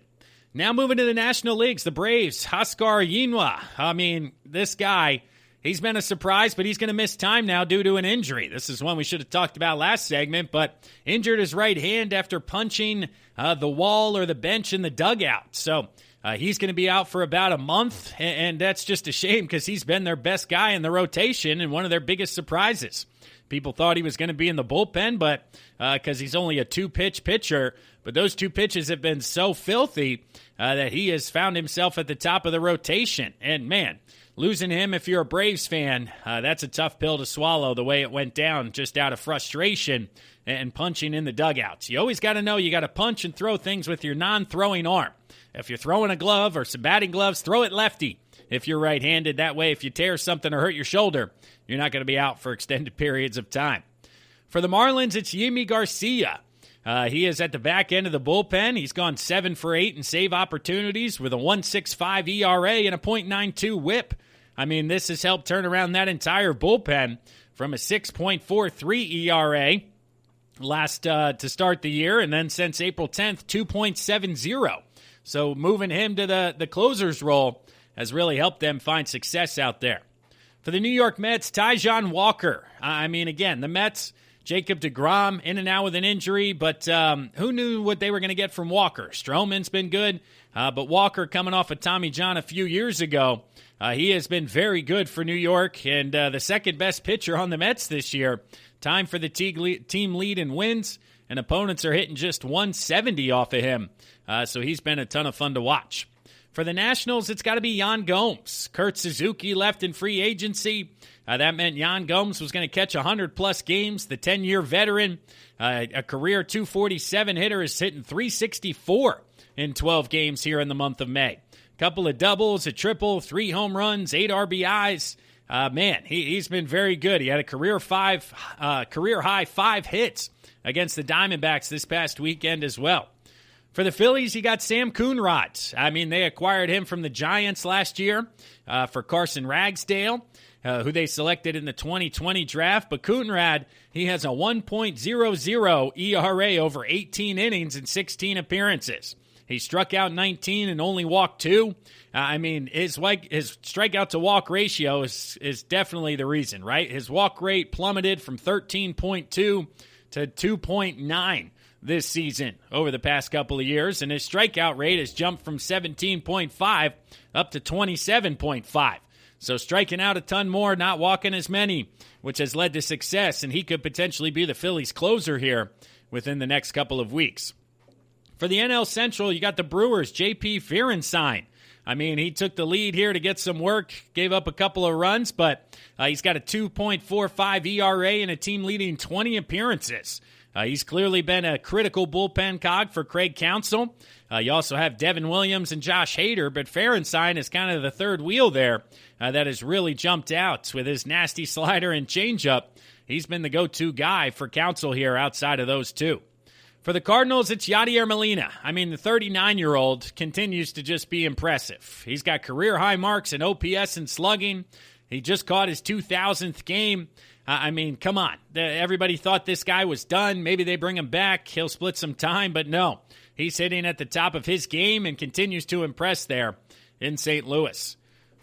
Now moving to the National Leagues, the Braves, Huascar Ynoa. I mean, this guy, he's been a surprise, but he's going to miss time now due to an injury. This is one we should have talked about last segment, but injured his right hand after punching the wall or the bench in the dugout. So he's going to be out for about a month, and that's just a shame because he's been their best guy in the rotation and one of their biggest surprises. People thought he was going to be in the bullpen, but because he's only a 2-pitch pitcher, but those 2 pitches have been so filthy that he has found himself at the top of the rotation. And man, losing him, if you're a Braves fan, that's a tough pill to swallow the way it went down just out of frustration and punching in the dugouts. You always got to know you got to punch and throw things with your non-throwing arm. If you're throwing a glove or some batting gloves, throw it lefty. If you're right-handed, that way if you tear something or hurt your shoulder, you're not going to be out for extended periods of time. For the Marlins, it's Yimi Garcia. He is at the back end of the bullpen. He's gone 7 for 8 in save opportunities with a 1.65 ERA and a .92 whip. I mean, this has helped turn around that entire bullpen from a 6.43 ERA to start the year, and then since April 10th, 2.70. So moving him to the closer's role has really helped them find success out there. For the New York Mets, Taijuan Walker. I mean, again, the Mets, Jacob deGrom in and out with an injury, but who knew what they were going to get from Walker? Stroman's been good, but Walker coming off of Tommy John a few years ago, he has been very good for New York and the second best pitcher on the Mets this year. Time for the team lead in wins, and opponents are hitting just 170 off of him. So he's been a ton of fun to watch. For the Nationals, it's got to be Yan Gomes. Kurt Suzuki left in free agency. That meant Yan Gomes was going to catch 100-plus games. The 10-year veteran, a career 247 hitter, is hitting 364 in 12 games here in the month of May. Couple of doubles, a triple, 3 home runs, 8 RBIs. Man, he's been very good. He had a career high 5 hits against the Diamondbacks this past weekend as well. For the Phillies, you got Sam Coonrod. I mean, they acquired him from the Giants last year for Carson Ragsdale, who they selected in the 2020 draft. But Coonrod, he has a 1.00 ERA over 18 innings and 16 appearances. He struck out 19 and only walked 2. I mean, his strikeout to walk ratio is definitely the reason, right? His walk rate plummeted from 13.2 to 2.9 this season over the past couple of years, and his strikeout rate has jumped from 17.5 up to 27.5. So striking out a ton more, not walking as many, which has led to success, and he could potentially be the Phillies' closer here within the next couple of weeks. For the NL Central, you got the Brewers, J.P. Fehrenstein. I mean, he took the lead here to get some work, gave up a couple of runs, but he's got a 2.45 ERA and a team-leading 20 appearances. He's clearly been a critical bullpen cog for Craig Counsell. You also have Devin Williams and Josh Hader, but Fehrenstein is kind of the third wheel there that has really jumped out with his nasty slider and changeup. He's been the go-to guy for Counsell here outside of those two. For the Cardinals, it's Yadier Molina. I mean, the 39-year-old continues to just be impressive. He's got career-high marks in OPS and slugging. He just caught his 2,000th game. I mean, come on. Everybody thought this guy was done. Maybe they bring him back. He'll split some time, but no. He's hitting at the top of his game and continues to impress there in St. Louis.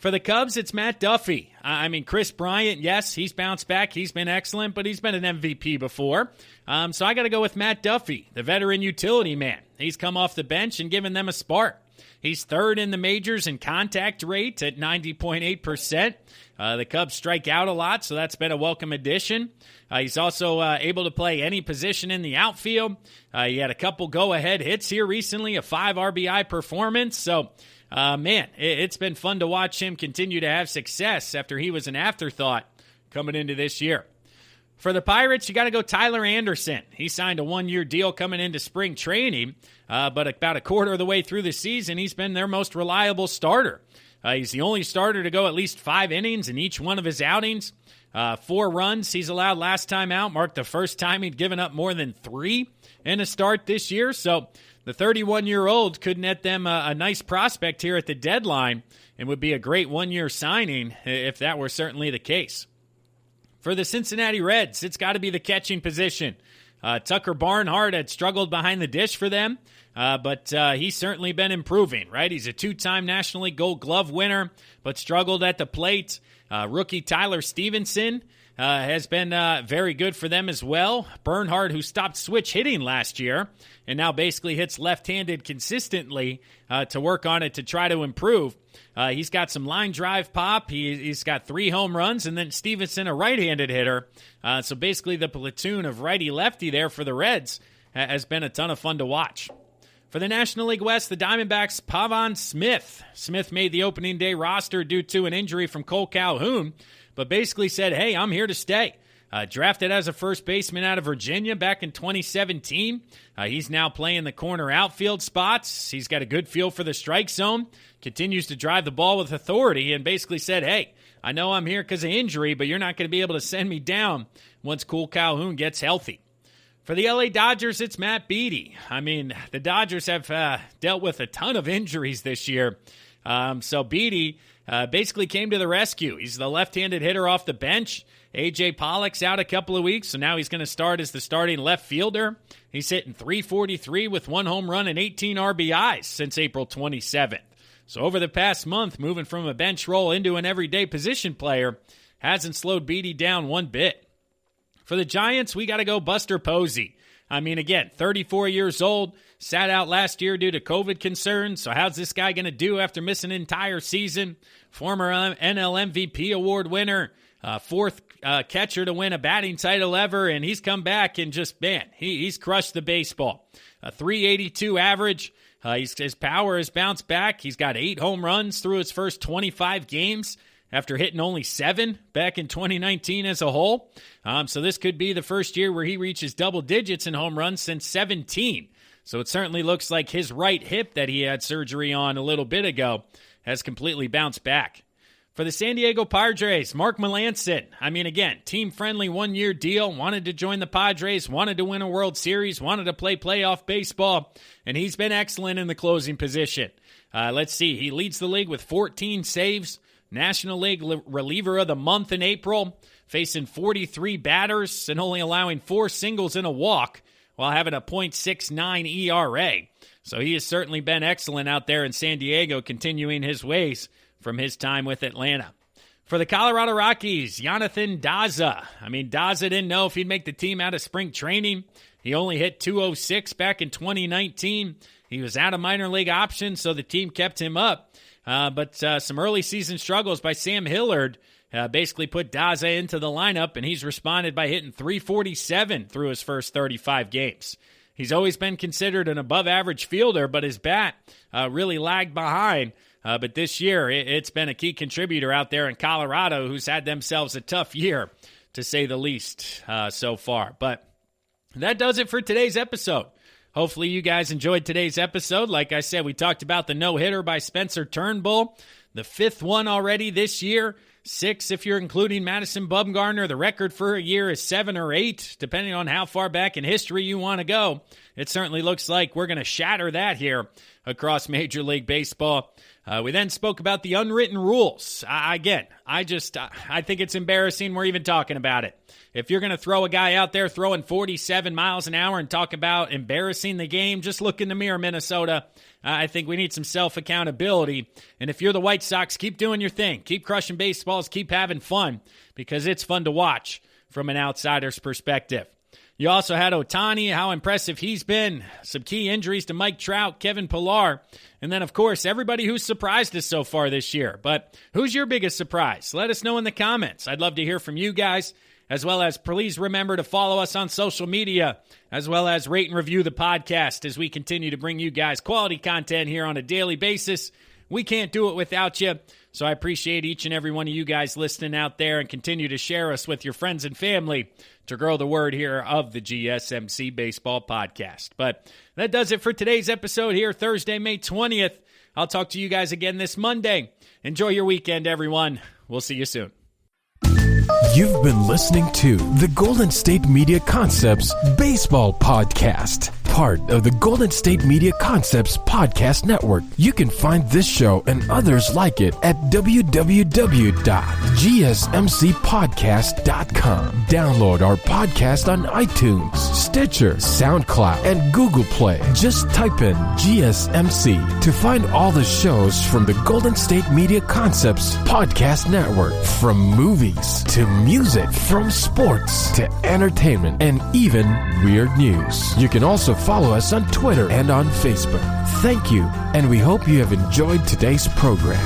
For the Cubs, it's Matt Duffy. I mean, Chris Bryant, yes, he's bounced back. He's been excellent, but he's been an MVP before. So I got to go with Matt Duffy, the veteran utility man. He's come off the bench and given them a spark. He's third in the majors in contact rate at 90.8%. The Cubs strike out a lot, so that's been a welcome addition. He's also able to play any position in the outfield. He had a couple go-ahead hits here recently, a 5 RBI performance. So, man, it's been fun to watch him continue to have success after he was an afterthought coming into this year. For the Pirates, you got to go Tyler Anderson. He signed a 1-year deal coming into spring training, but about a quarter of the way through the season, he's been their most reliable starter. He's the only starter to go at least 5 innings in each one of his outings. 4 runs he's allowed last time out, marked the first time he'd given up more than 3 in a start this year. So the 31-year-old could net them a nice prospect here at the deadline and would be a great 1-year signing if that were certainly the case. For the Cincinnati Reds, it's got to be the catching position. Tucker Barnhart had struggled behind the dish for them, but he's certainly been improving, right? He's a 2-time National League Gold Glove winner, but struggled at the plate. Rookie Tyler Stevenson has been very good for them as well. Barnhart, who stopped switch hitting last year and now basically hits left-handed consistently to work on it to try to improve. He's got some line drive pop. He's got 3 home runs, and then Stevenson, a right-handed hitter. So basically the platoon of righty-lefty there for the Reds has been a ton of fun to watch. For the National League West, the Diamondbacks, Pavon Smith. Smith made the opening day roster due to an injury from Cole Calhoun, but basically said, hey, I'm here to stay. Drafted as a first baseman out of Virginia back in 2017. He's now playing the corner outfield spots. He's got a good feel for the strike zone, continues to drive the ball with authority, and basically said, hey, I know I'm here because of injury, but you're not going to be able to send me down once Cole Calhoun gets healthy. For the LA Dodgers, it's Matt Beaty. I mean, the Dodgers have dealt with a ton of injuries this year. So Beaty basically came to the rescue. He's the left-handed hitter off the bench. A.J. Pollock's out a couple of weeks, so now he's going to start as the starting left fielder. He's hitting .343 with 1 home run and 18 RBIs since April 27th. So over the past month, moving from a bench role into an everyday position player hasn't slowed Beaty down one bit. For the Giants, we got to go Buster Posey. I mean, again, 34 years old, sat out last year due to COVID concerns. So how's this guy going to do after missing an entire season? Former NL MVP award winner, 4th catcher to win a batting title ever, and he's come back and just, man, he's crushed the baseball. A .382 average. His power has bounced back. He's got 8 home runs through his first 25 games after hitting only 7 back in 2019 as a whole. So this could be the first year where he reaches double digits in home runs since 17. So it certainly looks like his right hip that he had surgery on a little bit ago has completely bounced back. For the San Diego Padres, Mark Melancon. I mean, again, team-friendly 1-year deal, wanted to join the Padres, wanted to win a World Series, wanted to play playoff baseball, and he's been excellent in the closing position. Let's see, he leads the league with 14 saves, National League Reliever of the Month in April, facing 43 batters and only allowing 4 singles and a walk while having a .69 ERA. So he has certainly been excellent out there in San Diego, continuing his ways from his time with Atlanta. For the Colorado Rockies, Jonathan Daza. I mean, Daza didn't know if he'd make the team out of spring training. He only hit .206 back in 2019. He was out of minor league options, so the team kept him up. But some early season struggles by Sam Hillard basically put Daza into the lineup, and he's responded by hitting .347 through his first 35 games. He's always been considered an above-average fielder, but his bat really lagged behind. But this year, it's been a key contributor out there in Colorado, who's had themselves a tough year, to say the least, so far. But that does it for today's episode. Hopefully you guys enjoyed today's episode. Like I said, we talked about the no-hitter by Spencer Turnbull, the 5th one already this year, 6 if you're including Madison Bumgarner. The record for a year is 7 or 8, depending on how far back in history you want to go. It certainly looks like we're going to shatter that here across Major League Baseball. We then spoke about the unwritten rules. I think it's embarrassing we're even talking about it. If you're going to throw a guy out there throwing 47 miles an hour and talk about embarrassing the game, just look in the mirror, Minnesota. I think we need some self-accountability. And if you're the White Sox, keep doing your thing. Keep crushing baseballs. Keep having fun, because it's fun to watch from an outsider's perspective. You also had Ohtani, how impressive he's been. Some key injuries to Mike Trout, Kevin Pillar, and then, of course, everybody who's surprised us so far this year. But who's your biggest surprise? Let us know in the comments. I'd love to hear from you guys, as well as please remember to follow us on social media, as well as rate and review the podcast as we continue to bring you guys quality content here on a daily basis. We can't do it without you, so I appreciate each and every one of you guys listening out there, and continue to share us with your friends and family to grow the word here of the GSMC Baseball Podcast. But that does it for today's episode here, Thursday, May 20th. I'll talk to you guys again this Monday. Enjoy your weekend, everyone. We'll see you soon. You've been listening to the Golden State Media Concepts Baseball Podcast, part of the Golden State Media Concepts Podcast Network. You can find this show and others like it at www.gsmcpodcast.com. Download our podcast on iTunes, Stitcher, SoundCloud, and Google Play. Just type in GSMC to find all the shows from the Golden State Media Concepts Podcast Network, from movies to music, from sports to entertainment, and even weird news. You can also follow us on Twitter and on Facebook. Thank you, and we hope you have enjoyed today's program.